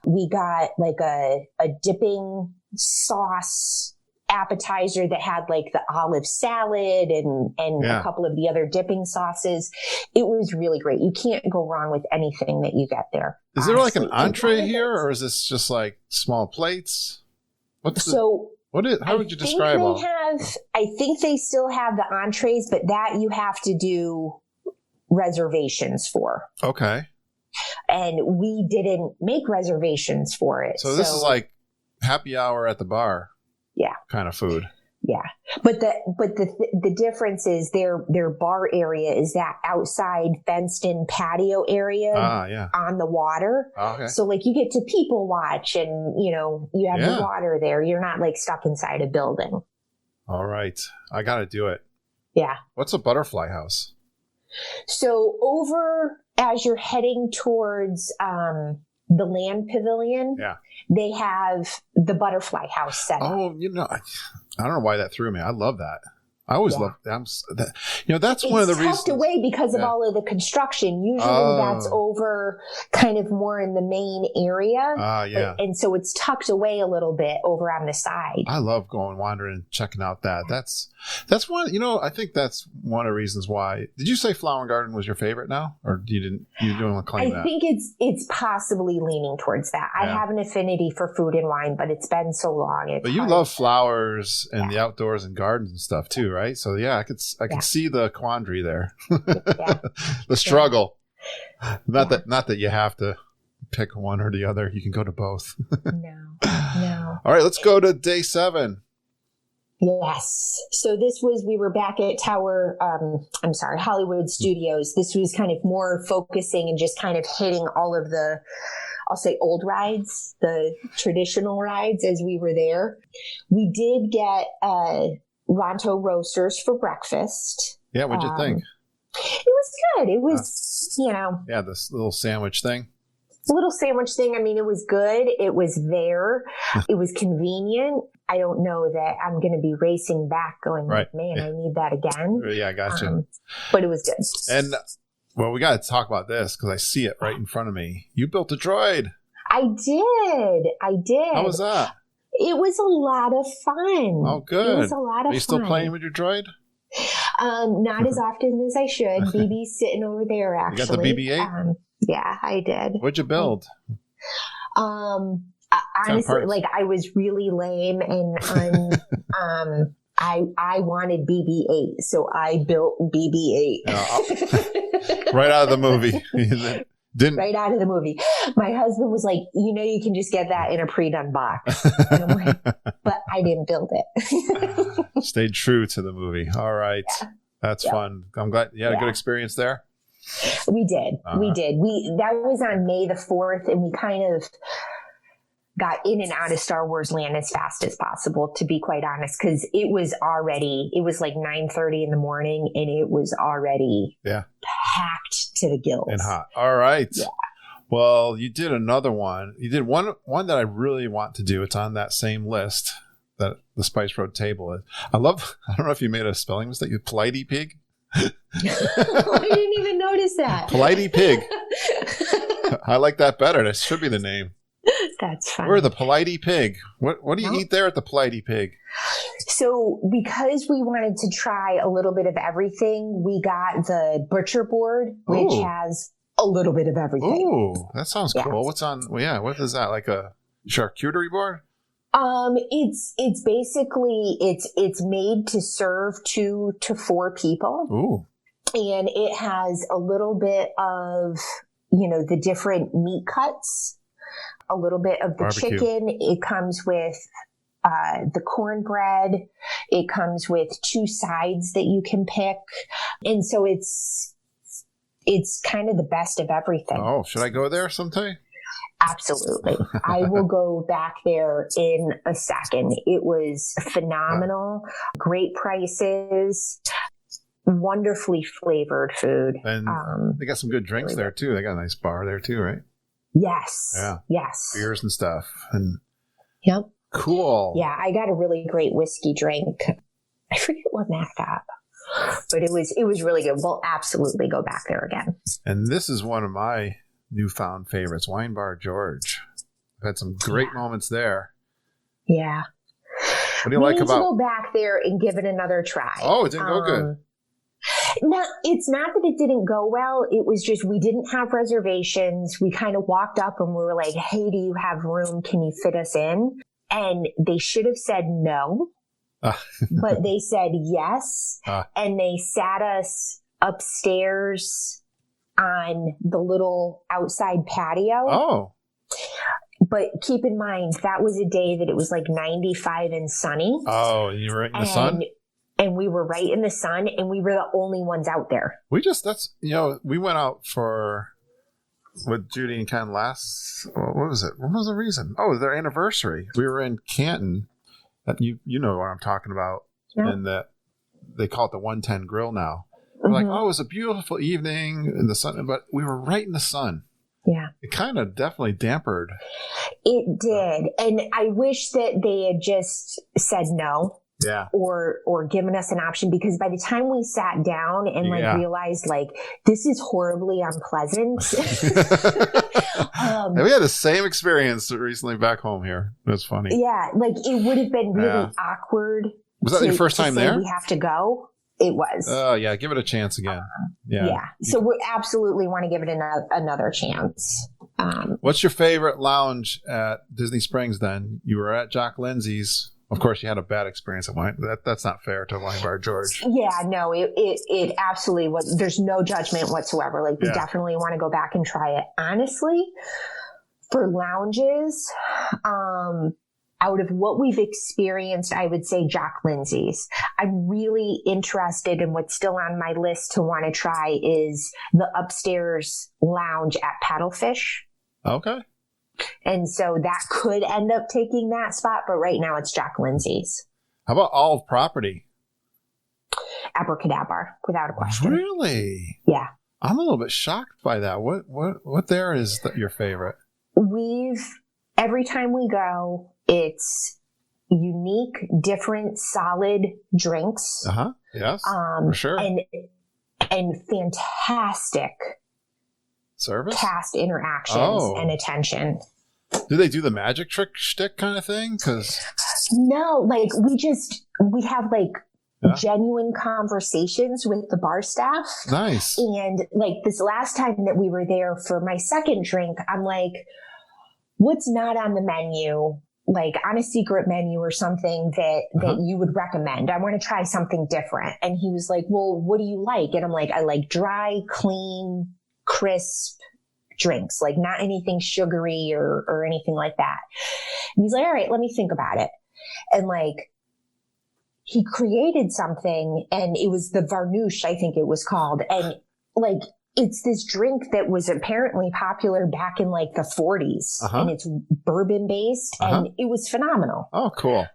S6: We got like a dipping sauce appetizer that had like the olive salad and a couple of the other dipping sauces. It was really great. You can't go wrong with anything that you get there.
S2: Is there like an entree here, or is this just like small plates? How would you describe all?
S6: I think they still have the entrees, but that you have to do reservations for.
S2: Okay. And
S6: we didn't make reservations for it.
S2: So this is like happy hour at the bar.
S6: Yeah.
S2: Kind of food.
S6: Yeah. But the difference is their bar area is that outside fenced in patio area on the water.
S2: Okay.
S6: So like you get to people watch and you have the water there. You're not like stuck inside a building.
S2: All right. I got to do it.
S6: Yeah.
S2: What's a butterfly house?
S6: So over as you're heading towards the land pavilion, they have the butterfly house set up.
S2: Oh, I don't know why that threw me. I love that. I always love that. That's one of the reasons. It's tucked
S6: away because of all of the construction. Usually that's over kind of more in the main area. And so it's tucked away a little bit over on the side.
S2: I love going wandering and checking out that. That's one, I think that's one of the reasons why. Did you say Flower and Garden was your favorite now? Or you don't want to claim that?
S6: I think it's possibly leaning towards that. I have an affinity for food and wine, but it's been so long.
S2: But you love flowers and the outdoors and gardens and stuff too, right? So I could see the quandary there, the struggle. Not that you have to pick one or the other. You can go to both.
S6: No.
S2: All right, let's go to day 7.
S6: Yes. So we were back at Hollywood Studios. This was kind of more focusing and just kind of hitting all of the, I'll say, old rides, the traditional rides as we were there. We did get Ronto Roasters for breakfast.
S2: Yeah, what'd you think?
S6: It was good. It was,
S2: Yeah, this little sandwich thing.
S6: I mean, it was good. It was there. It was convenient. I don't know that I'm going to be racing back going, I need that again.
S2: Yeah, I got you.
S6: But it was good.
S2: And, we got to talk about this because I see it right in front of me. You built a droid.
S6: I did.
S2: How was that?
S6: It was a lot of fun.
S2: Oh, good.
S6: It was a lot of fun.
S2: Are you still playing with your droid?
S6: Not as often as I should. BB's sitting over there, actually.
S2: You got the BB-8?
S6: Yeah, I did.
S2: What'd you build?
S6: Honestly, I was really lame, and I wanted BB-8, so I built BB-8.
S2: Right out of the movie.
S6: Right out of the movie. My husband was like, you can just get that in a pre-done box. And I'm like, but I didn't build it.
S2: Stayed true to the movie. All right. Yeah. That's fun. I'm glad you had a good experience there.
S6: We did. We did. That was on May the 4th, and we kind of got in and out of Star Wars land as fast as possible, to be quite honest, because it was like 9:30 in the morning, and it was already packed to the gills.
S2: And hot. All right.
S6: Yeah.
S2: Well, you did another one. You did one that I really want to do. It's on that same list that the Spice Road table is. I don't know if you made a spelling mistake. Politey Pig.
S6: I didn't even notice that.
S2: Politey Pig. I like that better. That should be the name.
S6: That's fine.
S2: We're the Politey Pig. What do you eat there at the Politey Pig?
S6: So because we wanted to try a little bit of everything, we got the butcher board, which has a little bit of everything.
S2: Ooh, that sounds cool. What's on? Well, what is that? Like a charcuterie board?
S6: It's basically it's made to serve 2 to 4 people.
S2: Ooh.
S6: And it has a little bit of, the different meat cuts, a little bit of the
S2: barbecue.
S6: Chicken. It comes with the cornbread. It comes with 2 sides that you can pick. And so it's kind of the best of everything.
S2: Oh, should I go there sometime?
S6: Absolutely. I will go back there in a second. It was phenomenal. Great prices. Wonderfully flavored food.
S2: And they got some good drinks there too. They got a nice bar there too, right?
S6: Yes.
S2: Yeah.
S6: Yes.
S2: Beers and stuff. And
S6: Yep.
S2: cool.
S6: Yeah, I got a really great whiskey drink. I forget what Matt got, but it was really good. We'll absolutely go back there again.
S2: And this is one of my newfound favorites, Wine Bar George. I've had some great moments there.
S6: Yeah.
S2: What do you
S6: we
S2: like
S6: need
S2: about?
S6: to go back there and give it another try.
S2: Oh, it didn't go good.
S6: No, it's not that it didn't go well. It was just we didn't have reservations. We kind of walked up and we were like, "Hey, do you have room? Can you fit us in?" And they should have said no, but they said yes, and they sat us upstairs on the little outside patio.
S2: Oh.
S6: But keep in mind, that was a day that it was like 95 and sunny.
S2: Oh, you were right in the sun?
S6: And we were right in the sun, and we were the only ones out there.
S2: We went out with Judy and Ken last, what was it? What was the reason? Oh, it was their anniversary. We were in Canton. You know what I'm talking about.
S6: Yeah.
S2: And that they call it the 110 Grill now. We're like, oh, it was a beautiful evening in the sun, but we were right in the sun.
S6: Yeah.
S2: It kind of definitely dampered.
S6: It did. And I wish that they had just said no.
S2: Yeah.
S6: Or given us an option, because by the time we sat down and realized this is horribly unpleasant.
S2: And we had the same experience recently back home here. It was funny.
S6: Yeah. It would have been really awkward.
S2: Was that your first time there?
S6: We have to go. It was.
S2: Oh, yeah. Give it a chance again. Yeah.
S6: So we absolutely want to give it another chance.
S2: What's your favorite lounge at Disney Springs then? You were at Jock Lindsay's. Of course, you had a bad experience at Wine. That's not fair to Wine Bar George.
S6: Yeah, no, it absolutely was. There's no judgment whatsoever. We definitely want to go back and try it. Honestly, for lounges, out of what we've experienced, I would say Jock Lindsay's. I'm really interested in what's still on my list to want to try is the upstairs lounge at Paddlefish.
S2: Okay.
S6: And so that could end up taking that spot, but right now it's Jock Lindsay's.
S2: How about Olive Property?
S6: Abracadabra, without a question.
S2: Really?
S6: Yeah.
S2: I'm a little bit shocked by that. What there is your favorite?
S6: Every time we go, it's unique, different, solid drinks.
S2: Yes. For sure.
S6: And fantastic
S2: service,
S6: cast interactions and attention.
S2: Do they do the magic trick shtick kind of thing?
S6: No, we have genuine conversations with the bar staff.
S2: Nice.
S6: And this last time that we were there for my second drink, I'm like, what's not on the menu? On a secret menu or something that you would recommend. I want to try something different. And he was like, well, what do you like? And I'm like, I like dry, clean, crisp drinks, not anything sugary or anything like that. And he's like, all right, let me think about it. And he created something, and it was the Varnouche, I think it was called. And it's this drink that was apparently popular back in the 40s, and it's bourbon based, and it was phenomenal.
S2: Oh, cool.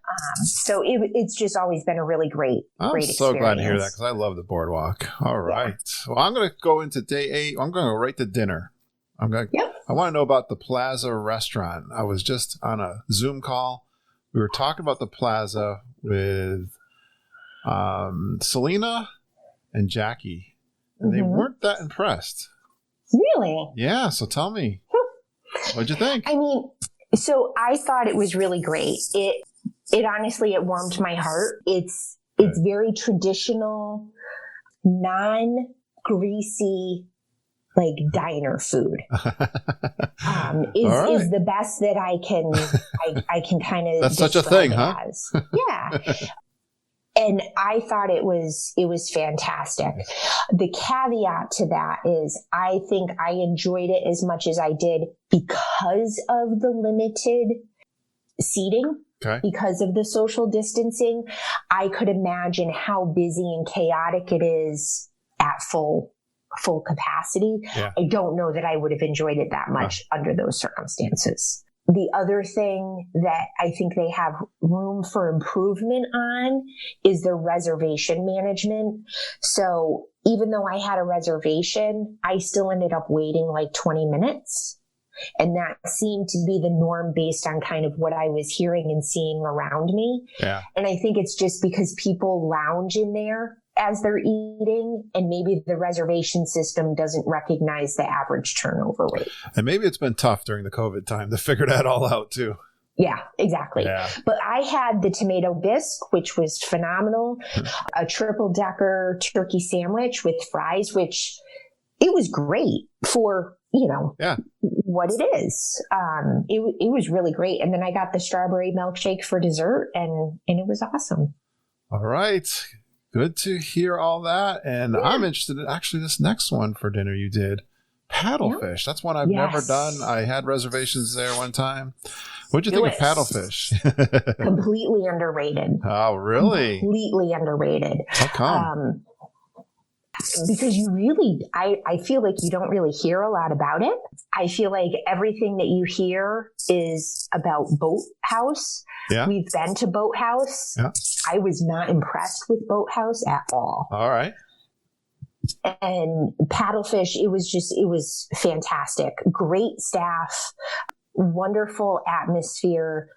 S6: So it's just always been a really great experience.
S2: I'm so glad to hear that, because I love the boardwalk. All right. Well, I'm going to go into day 8. I'm going to go right to dinner. I want to know about the Plaza restaurant. I was just on a Zoom call. We were talking about the Plaza with Selena and Jackie. And they weren't that impressed.
S6: Really?
S2: Yeah. So tell me, what'd you think?
S6: I mean, so I thought it was really great. It honestly, it warmed my heart. It's very traditional, non-greasy, diner food. Is the best that I can kind of.
S2: That's such a thing, huh?
S6: Yeah. And I thought it was fantastic. The caveat to that is I think I enjoyed it as much as I did because of the limited seating, because of the social distancing. I could imagine how busy and chaotic it is at full capacity. Yeah. I don't know that I would have enjoyed it that much under those circumstances. The other thing that I think they have room for improvement on is their reservation management. So even though I had a reservation, I still ended up waiting 20 minutes. And that seemed to be the norm based on kind of what I was hearing and seeing around me.
S2: Yeah.
S6: And I think it's just because people lounge in there as they're eating, and maybe the reservation system doesn't recognize the average turnover rate.
S2: And maybe it's been tough during the COVID time to figure that all out too.
S6: Yeah, exactly.
S2: Yeah.
S6: But I had the tomato bisque, which was phenomenal, a triple decker turkey sandwich with fries, which it was great for, what it is. It was really great. And then I got the strawberry milkshake for dessert, and it was awesome.
S2: All right. Good to hear all that. And I'm interested in actually this next one for dinner you did. Paddlefish. That's one I've never done. I had reservations there one time. What'd you think of paddlefish?
S6: Completely underrated.
S2: Oh, really?
S6: Completely underrated.
S2: How come?
S6: Because I feel like you don't really hear a lot about it. I feel like everything that you hear is about Boathouse.
S2: Yeah.
S6: We've been to Boathouse.
S2: Yeah.
S6: I was not impressed with Boathouse at all.
S2: All right.
S6: And paddlefish, it was fantastic. Great staff, wonderful atmosphere,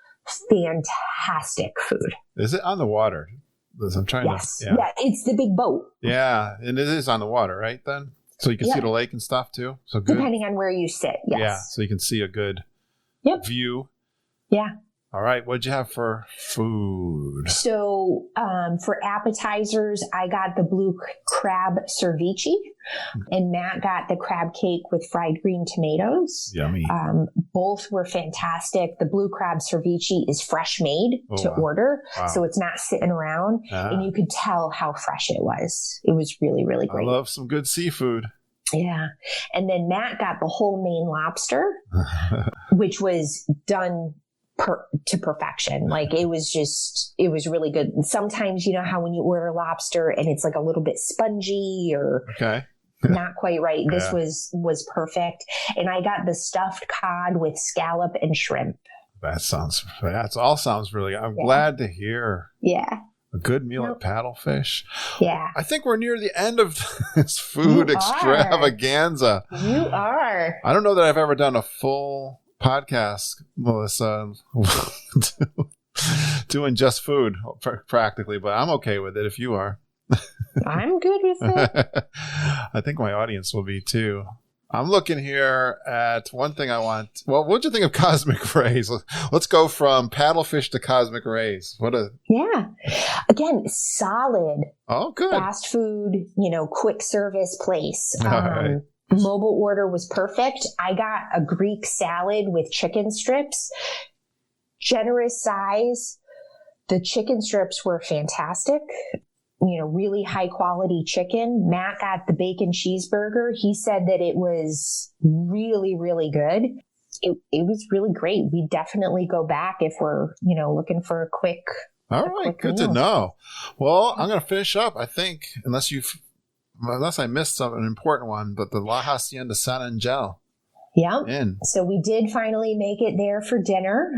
S6: fantastic food.
S2: Is it on the water? I'm trying to.
S6: Yeah, it's the big boat.
S2: Yeah, and it is on the water, right? Then, so you can see the lake and stuff too. So good.
S6: Depending on where you sit, yes.
S2: Yeah, so you can see a good view.
S6: Yeah.
S2: All right, what'd you have for food?
S6: So for appetizers, I got the blue crab ceviche, and Matt got the crab cake with fried green tomatoes.
S2: Yummy.
S6: Both were fantastic. The blue crab ceviche is fresh made to order, so it's not sitting around, and you could tell how fresh it was. It was really, really great.
S2: I love some good seafood.
S6: Yeah. And then Matt got the whole Maine lobster, which was done to perfection. Like it was really good. And sometimes, how when you order lobster and it's like a little bit spongy or not quite right. This was perfect. And I got the stuffed cod with scallop and shrimp.
S2: That all sounds really good. I'm glad to hear.
S6: Yeah.
S2: A good meal at Paddlefish.
S6: Yeah.
S2: I think we're near the end of this food extravaganza.
S6: You are.
S2: I don't know that I've ever done a full podcast, Melissa, doing just food practically, but I'm okay with it if you are.
S6: I'm good with it.
S2: I think my audience will be too. I'm looking here at one thing I want. Well, what'd you think of Cosmic Rays? Let's go from Paddlefish to Cosmic Rays.
S6: Again, solid.
S2: Oh, good.
S6: Fast food, quick service place.
S2: All right.
S6: Mobile order was perfect. I got a Greek salad with chicken strips. Generous size. The chicken strips were fantastic. Really high quality chicken. Matt got the bacon cheeseburger. He said that it was really, really good. It was really great. We definitely go back if we're, looking for a quick.
S2: All right. Good to know. Well, I'm going to finish up, I think, unless I missed an important one, but the La Hacienda San Angel.
S6: Yeah. So we did finally make it there for dinner.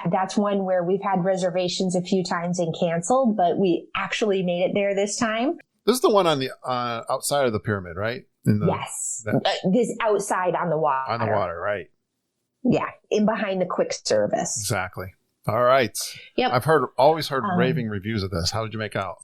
S6: That's one where we've had reservations a few times and canceled, but we actually made it there this time.
S2: This is the one on the outside of the pyramid, right?
S6: Yes. This outside on the water.
S2: On the water, right.
S6: Yeah. In behind the quick service.
S2: Exactly. All right.
S6: Yep.
S2: I've always heard raving reviews of this. How did you make out?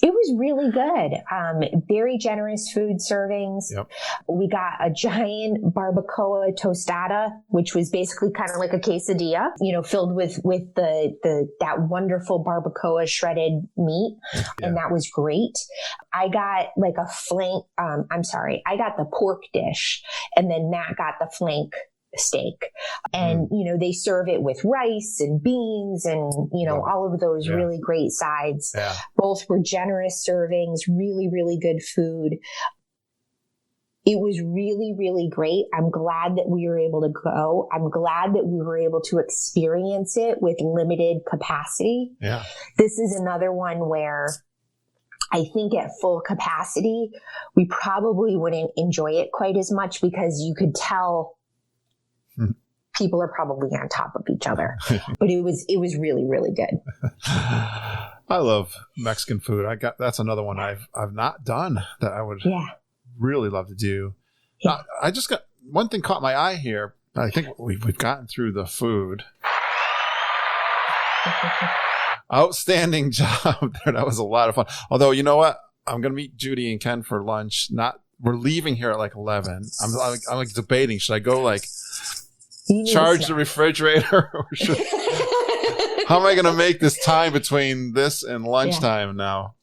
S6: It was really good. Very generous food servings.
S2: Yep.
S6: We got a giant barbacoa tostada, which was basically kind of like a quesadilla, filled with that wonderful barbacoa shredded meat. Yeah. And that was great. I got like a flank. I got the pork dish, and then Matt got the flank steak, and they serve it with rice and beans and all of those really great sides. Both were generous servings, really, really good food. It was really, really great. I'm glad that we were able to go. I'm glad that we were able to experience it with limited capacity. This is another one where I think at full capacity we probably wouldn't enjoy it quite as much, because you could tell people are probably on top of each other, but it was really, really good.
S2: I love Mexican food. That's another one I've not done that I would really love to do. I just got one thing caught my eye here. I think we've gotten through the food. Outstanding job there. That was a lot of fun. Although, you know what? I'm going to meet Judy and Ken for lunch. We're leaving here at like 11. I'm like debating. Should I go like charge the refrigerator? Or how am I going to make this time between this and lunchtime now?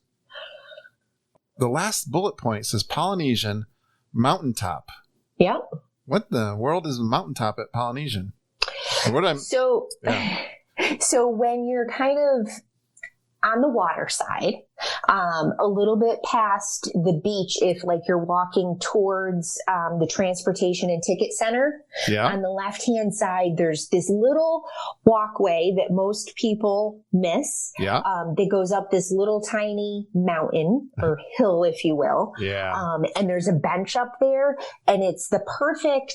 S2: The last bullet point says Polynesian mountaintop.
S6: Yeah.
S2: What the world is a mountaintop at Polynesian?
S6: So when you're kind of on the water side, a little bit past the beach, if like you're walking towards the transportation and ticket center, on the left-hand side, there's this little walkway that most people miss that goes up this little tiny mountain or hill, if you will. And there's a bench up there, and it's the perfect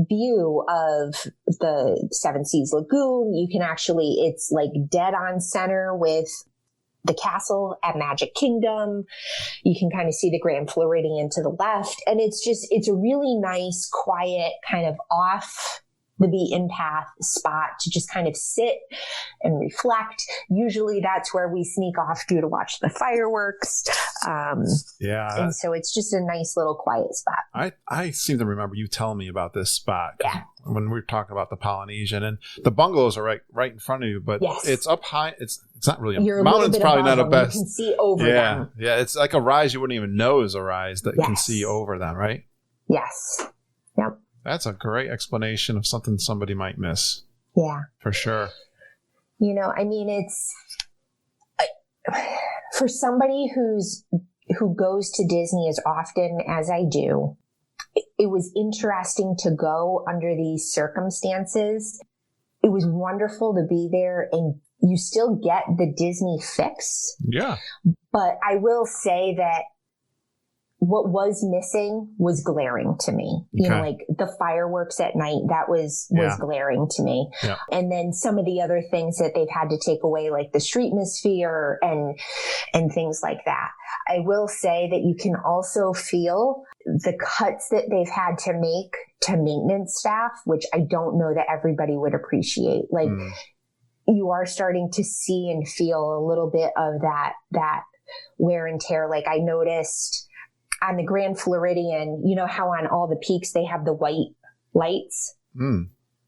S6: view of the Seven Seas Lagoon. You can actually, it's like dead on center with the castle at Magic Kingdom. You can kind of see the Grand Floridian to the left. And it's a really nice, quiet, kind of off the beaten path spot to just kind of sit and reflect. Usually that's where we sneak off to watch the fireworks. And so it's just a nice little quiet spot.
S2: I seem to remember you telling me about this spot when we were talking about the Polynesian, and the bungalows are right in front of you, but it's up high. It's not really a mountain's probably not a best.
S6: You can see over them.
S2: Yeah. It's like a rise you wouldn't even know is a rise that you can see over them, right?
S6: Yes. Yep.
S2: That's a great explanation of something somebody might miss.
S6: Yeah.
S2: For sure.
S6: You know, I mean, it's for somebody who goes to Disney as often as I do, it was interesting to go under these circumstances. It was wonderful to be there, and you still get the Disney fix.
S2: Yeah.
S6: But I will say that what was missing was glaring to me. You know, like the fireworks at night, that was glaring to me.
S2: Yeah.
S6: And then some of the other things that they've had to take away, like the streetmosphere and things like that. I will say that you can also feel the cuts that they've had to make to maintenance staff, which I don't know that everybody would appreciate. Like you are starting to see and feel a little bit of that wear and tear. Like I noticed on the Grand Floridian, you know how on all the peaks they have the white lights?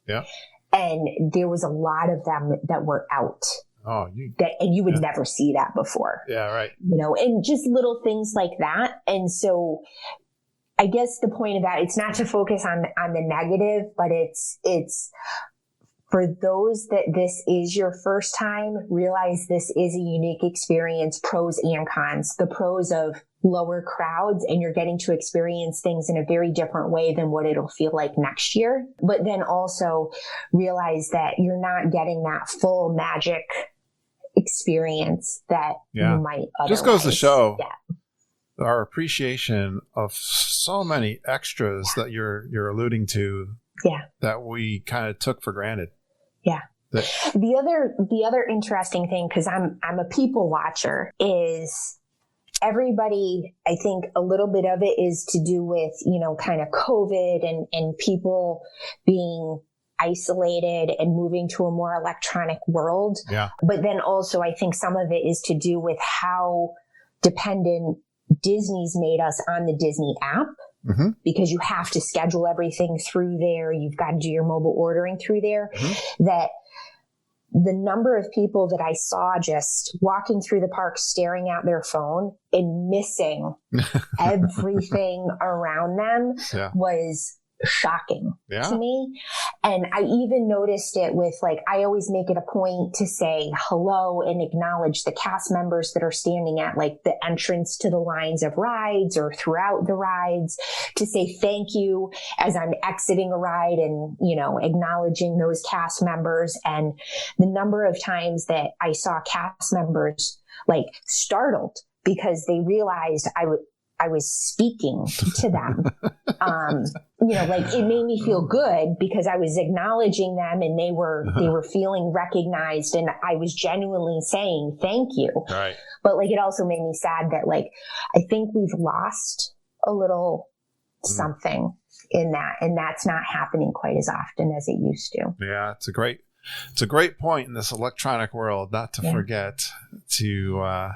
S2: Yeah.
S6: And there was a lot of them that were out.
S2: Oh,
S6: and you would never see that before.
S2: Yeah, right.
S6: You know, and just little things like that. And so I guess the point of that, it's not to focus on the negative, but it's for those that this is your first time, realize this is a unique experience, pros and cons. The pros of lower crowds, and you're getting to experience things in a very different way than what it'll feel like next year. But then also realize that you're not getting that full magic experience that you might otherwise.
S2: Just goes to show our appreciation of so many extras that you're alluding to that we kind of took for granted.
S6: Yeah. The other interesting thing, because I'm a people watcher, is everybody, I think a little bit of it is to do with, you know, kind of COVID and people being isolated and moving to a more electronic world.
S2: Yeah.
S6: But then also I think some of it is to do with how dependent Disney's made us on the Disney app. Because you have to schedule everything through there. You've got to do your mobile ordering through there. That the number of people that I saw just walking through the park, staring at their phone and missing everything around them was shocking to me. And I even noticed it with, like, I always make it a point to say hello and acknowledge the cast members that are standing at like the entrance to the lines of rides or throughout the rides, to say thank you as I'm exiting a ride and, you know, acknowledging those cast members. And the number of times that I saw cast members like startled because they realized I was speaking to them. You know, like it made me feel good because I was acknowledging them and they were feeling recognized and I was genuinely saying thank you.
S2: Right.
S6: But like it also made me sad that like I think we've lost a little something in that. And that's not happening quite as often as it used to.
S2: Yeah, it's a great point in this electronic world, not to forget to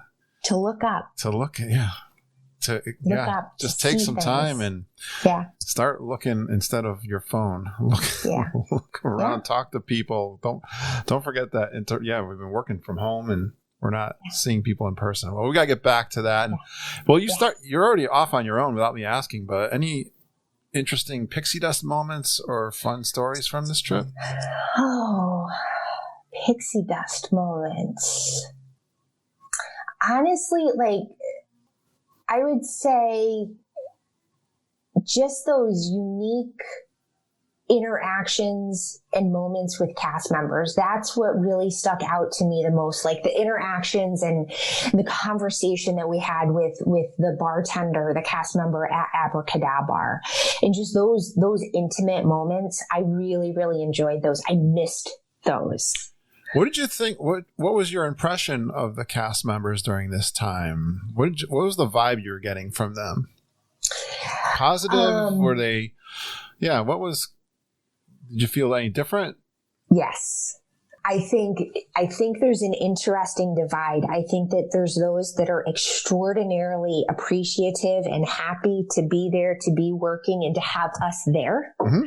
S6: look up.
S2: To look, yeah. To
S6: look up,
S2: just take some time and start looking instead of your phone. Look around, talk to people. Don't forget that. We've been working from home and we're not seeing people in person. Well, we got to get back to that. And, you're already off on your own without me asking, but any interesting pixie dust moments or fun stories from this trip?
S6: Oh, pixie dust moments. Honestly, I would say just those unique interactions and moments with cast members. That's what really stuck out to me the most, like the interactions and the conversation that we had with the bartender, the cast member at Abracadabra, and just those intimate moments. I really, really enjoyed those. I missed those.
S2: What did you think? What was your impression of the cast members during this time? What was the vibe you were getting from them? Positive? Were they? Yeah. Did you feel any different?
S6: Yes. I think there's an interesting divide. I think that there's those that are extraordinarily appreciative and happy to be there, to be working, and to have us there. Mm-hmm.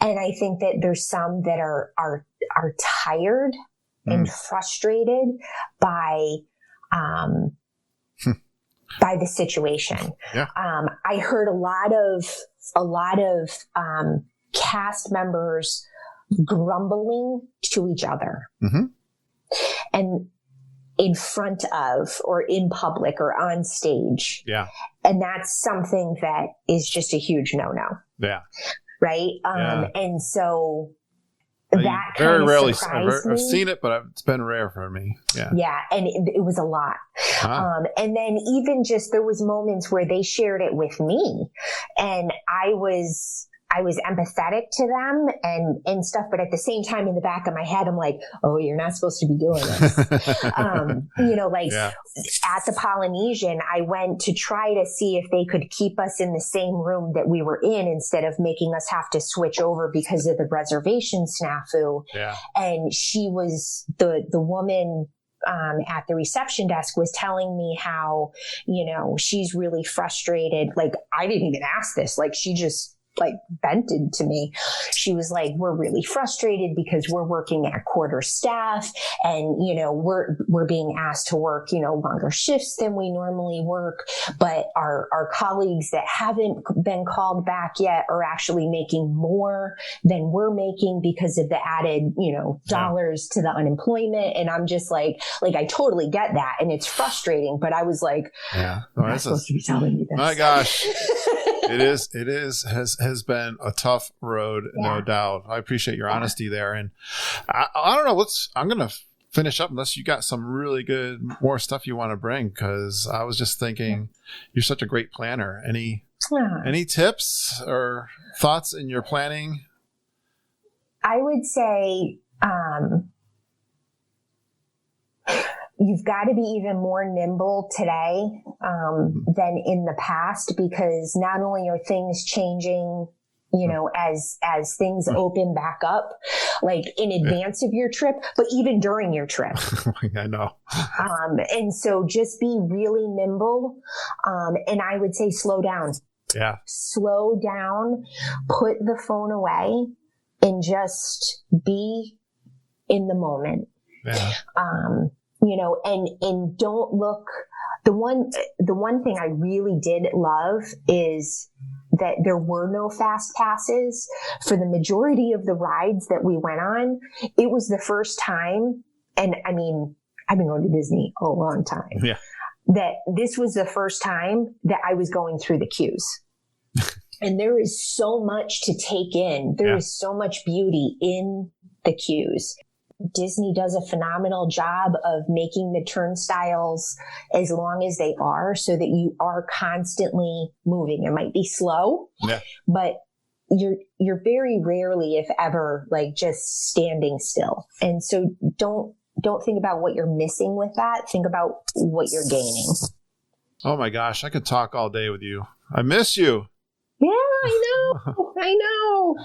S6: And I think that there's some that are tired and frustrated by the situation.
S2: Yeah.
S6: I heard a lot of cast members grumbling to each other, and in front of or in public or on stage.
S2: Yeah.
S6: And that's something that is just a huge no-no.
S2: Yeah.
S6: Right. And so that
S2: very rarely
S6: surprised me.
S2: I've seen it, but it's been rare for me. Yeah.
S6: Yeah. And it was a lot. And then even just, there was moments where they shared it with me and I was empathetic to them and stuff, but at the same time in the back of my head, I'm like, oh, you're not supposed to be doing this. At the Polynesian, I went to try to see if they could keep us in the same room that we were in instead of making us have to switch over because of the reservation snafu.
S2: Yeah.
S6: And she was the woman at the reception desk was telling me how, she's really frustrated. Like, I didn't even ask this. Like, she just vented to me. She was like, we're really frustrated because we're working at quarter staff and, we're being asked to work, longer shifts than we normally work. But our colleagues that haven't been called back yet are actually making more than we're making because of the added, dollars to the unemployment. And I'm just like I totally get that. And it's frustrating, but I was like,
S2: yeah,
S6: you're not supposed to be telling me this.
S2: My gosh. Has been a tough road, no doubt. I appreciate your honesty there. And I don't know, I'm going to finish up unless you got some really good, more stuff you want to bring. Cause I was just thinking you're such a great planner. Any tips or thoughts in your planning?
S6: I would say, you've got to be even more nimble today than in the past, because not only are things changing, as things open back up, like in advance of your trip, but even during your trip.
S2: I know.
S6: And so just be really nimble. And I would say slow down.
S2: Yeah. Slow
S6: down, put the phone away and just be in the moment.
S2: Yeah.
S6: And don't look, the one thing I really did love is that there were no fast passes for the majority of the rides that we went on. It was the first time. And I mean, I've been going to Disney a long time.
S2: Yeah.
S6: That this was the first time that I was going through the queues. And there is so much to take in. There is so much beauty in the queues. Disney does a phenomenal job of making the turnstiles as long as they are so that you are constantly moving. It might be slow, but you're very rarely, if ever, just standing still. And so don't think about what you're missing with that. Think about what you're gaining.
S2: Oh my gosh, I could talk all day with you. I miss you.
S6: Yeah, I know. I know.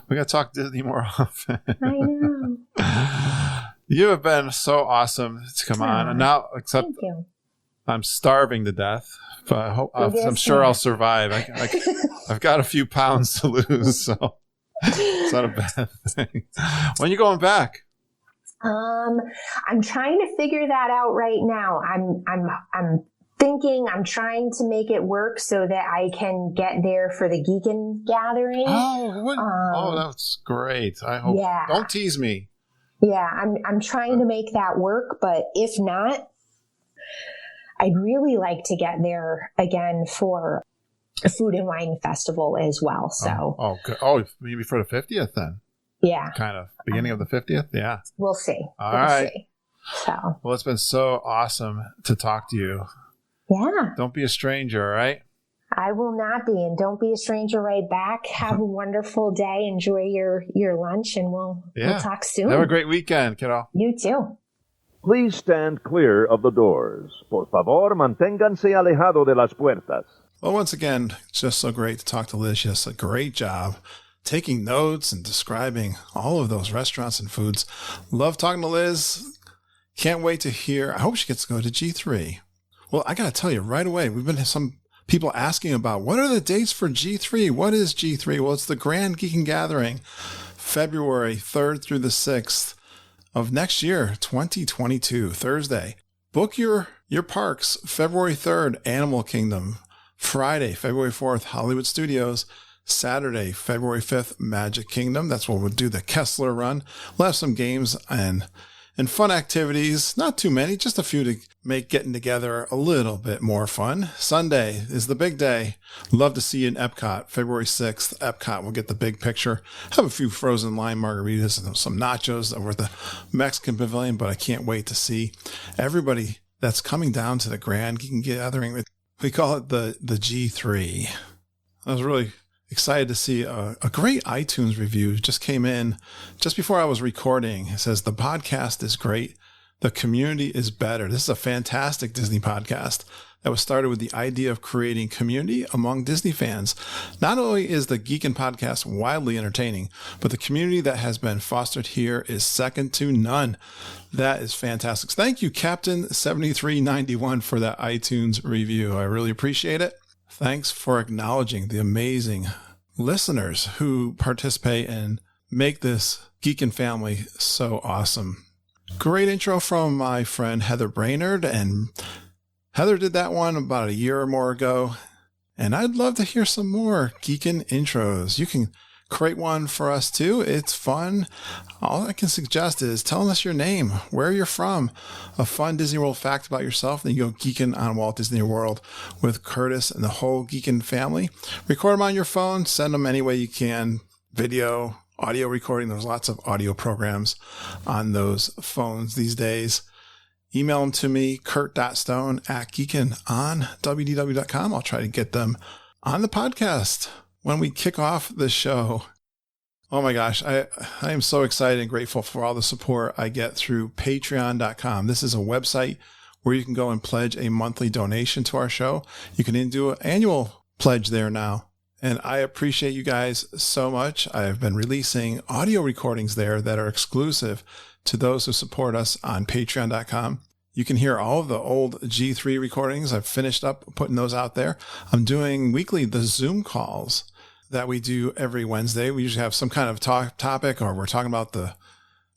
S2: We got to talk Disney more often.
S6: I know.
S2: You have been so awesome to come on. And now, except
S6: Thank you.
S2: I'm starving to death, but I'm sure I'll survive. I've got a few pounds to lose, so it's not a bad thing. When are you going back?
S6: I'm trying to figure that out right now. I'm thinking, I'm trying to make it work so that I can get there for the Geekin gathering.
S2: Oh, that's great. I hope.
S6: Yeah.
S2: Don't tease me.
S6: Yeah, I'm trying to make that work, but if not, I'd really like to get there again for a food and wine festival as well. So,
S2: maybe for the 50th then.
S6: Yeah,
S2: kind of beginning of the 50th. Yeah,
S6: we'll see.
S2: All right.
S6: See. So,
S2: well, it's been so awesome to talk to you.
S6: Yeah.
S2: Don't be a stranger, all right?
S6: I will not be, and don't be a stranger right back. Have a wonderful day. Enjoy your lunch, and we'll talk soon.
S2: Have a great weekend, kiddo.
S6: You too.
S7: Please stand clear of the doors. Por favor, manténganse alejado de las puertas.
S2: Well, once again, it's just so great to talk to Liz. She does a great job taking notes and describing all of those restaurants and foods. Love talking to Liz. Can't wait to hear. I hope she gets to go to G3. Well, I got to tell you right away, we've been some people asking about what are the dates for G3? What is G3? Well, it's the Grand Geeking Gathering, February 3rd through the 6th of next year, 2022, Thursday. Book your parks. February 3rd, Animal Kingdom. Friday, February 4th, Hollywood Studios. Saturday, February 5th, Magic Kingdom. That's where we'll do the Kessler run. We'll have some games and fun activities. Not too many, just a few to make getting together a little bit more fun. Sunday is the big day. Love to see you in Epcot, February 6th. Epcot, we'll get the big picture. Have a few frozen lime margaritas and some nachos over at the Mexican Pavilion, but I can't wait to see everybody that's coming down to the Grand Geeking Gathering. We call it the G3. I was really excited to see a great iTunes review just came in just before I was recording. It says, the podcast is great. The community is better. This is a fantastic Disney podcast that was started with the idea of creating community among Disney fans. Not only is the Geekin' podcast widely entertaining, but the community that has been fostered here is second to none. That is fantastic. Thank you, Captain 7391, for that iTunes review. I really appreciate it. Thanks for acknowledging the amazing listeners who participate and make this Geekin' family so awesome. Great intro from my friend Heather Brainerd, and Heather did that one about a year or more ago, and I'd love to hear some more Geekin' intros. You can create one for us too. It's fun. All I can suggest is telling us your name, where you're from, a fun Disney World fact about yourself, then you go Geekin' on Walt Disney World with Curtis and the whole Geekin' family. Record them on your phone, send them any way you can, video, audio recording. There's lots of audio programs on those phones these days. Email them to me, kurt.stone@geekinonwdw.com. I'll try to get them on the podcast when we kick off the show. Oh my gosh, I am so excited and grateful for all the support I get through patreon.com. This is a website where you can go and pledge a monthly donation to our show. You can do an annual pledge there now. And I appreciate you guys so much. I've been releasing audio recordings there that are exclusive to those who support us on patreon.com. You can hear all of the old G3 recordings. I've finished up putting those out there. I'm doing weekly the Zoom calls that we do every Wednesday. We usually have some kind of topic, or we're talking about the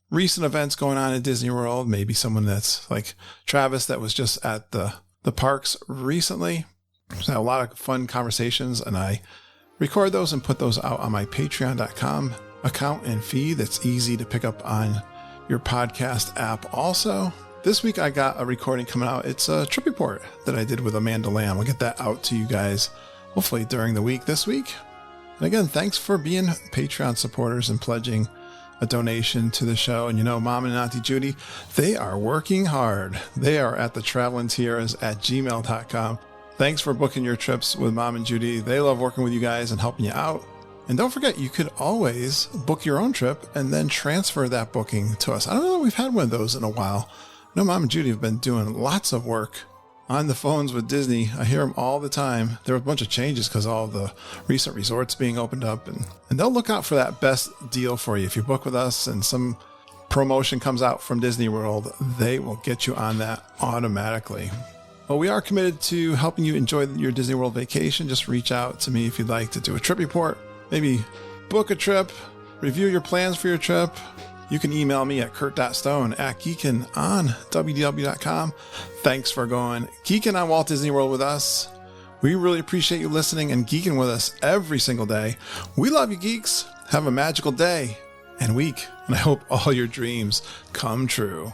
S2: recent events going on at Disney World. Maybe someone that's like Travis that was just at the parks recently. So a lot of fun conversations, and I record those and put those out on my patreon.com account and feed. That's easy to pick up on your podcast app. Also, this week I got a recording coming out. It's a trip report that I did with Amanda Lamb. I'll get that out to you guys hopefully during the week this week. And again, thanks for being Patreon supporters and pledging a donation to the show. And you know, Mom and Auntie Judy, they are working hard. They are at the travelingtiaras@gmail.com. Thanks for booking your trips with Mom and Judy. They love working with you guys and helping you out. And don't forget, you could always book your own trip and then transfer that booking to us. I don't know if we've had one of those in a while. I know Mom and Judy have been doing lots of work on the phones with Disney. I hear them all the time. There were a bunch of changes because all the recent resorts being opened up, and they'll look out for that best deal for you. If you book with us and some promotion comes out from Disney World, they will get you on that automatically. Well, we are committed to helping you enjoy your Disney World vacation. Just reach out to me if you'd like to do a trip report, maybe book a trip, review your plans for your trip. You can email me at kurt.stone@geekinonwdw.com. Thanks for going geeking on Walt Disney World with us. We really appreciate you listening and geeking with us every single day. We love you, geeks. Have a magical day and week, and I hope all your dreams come true.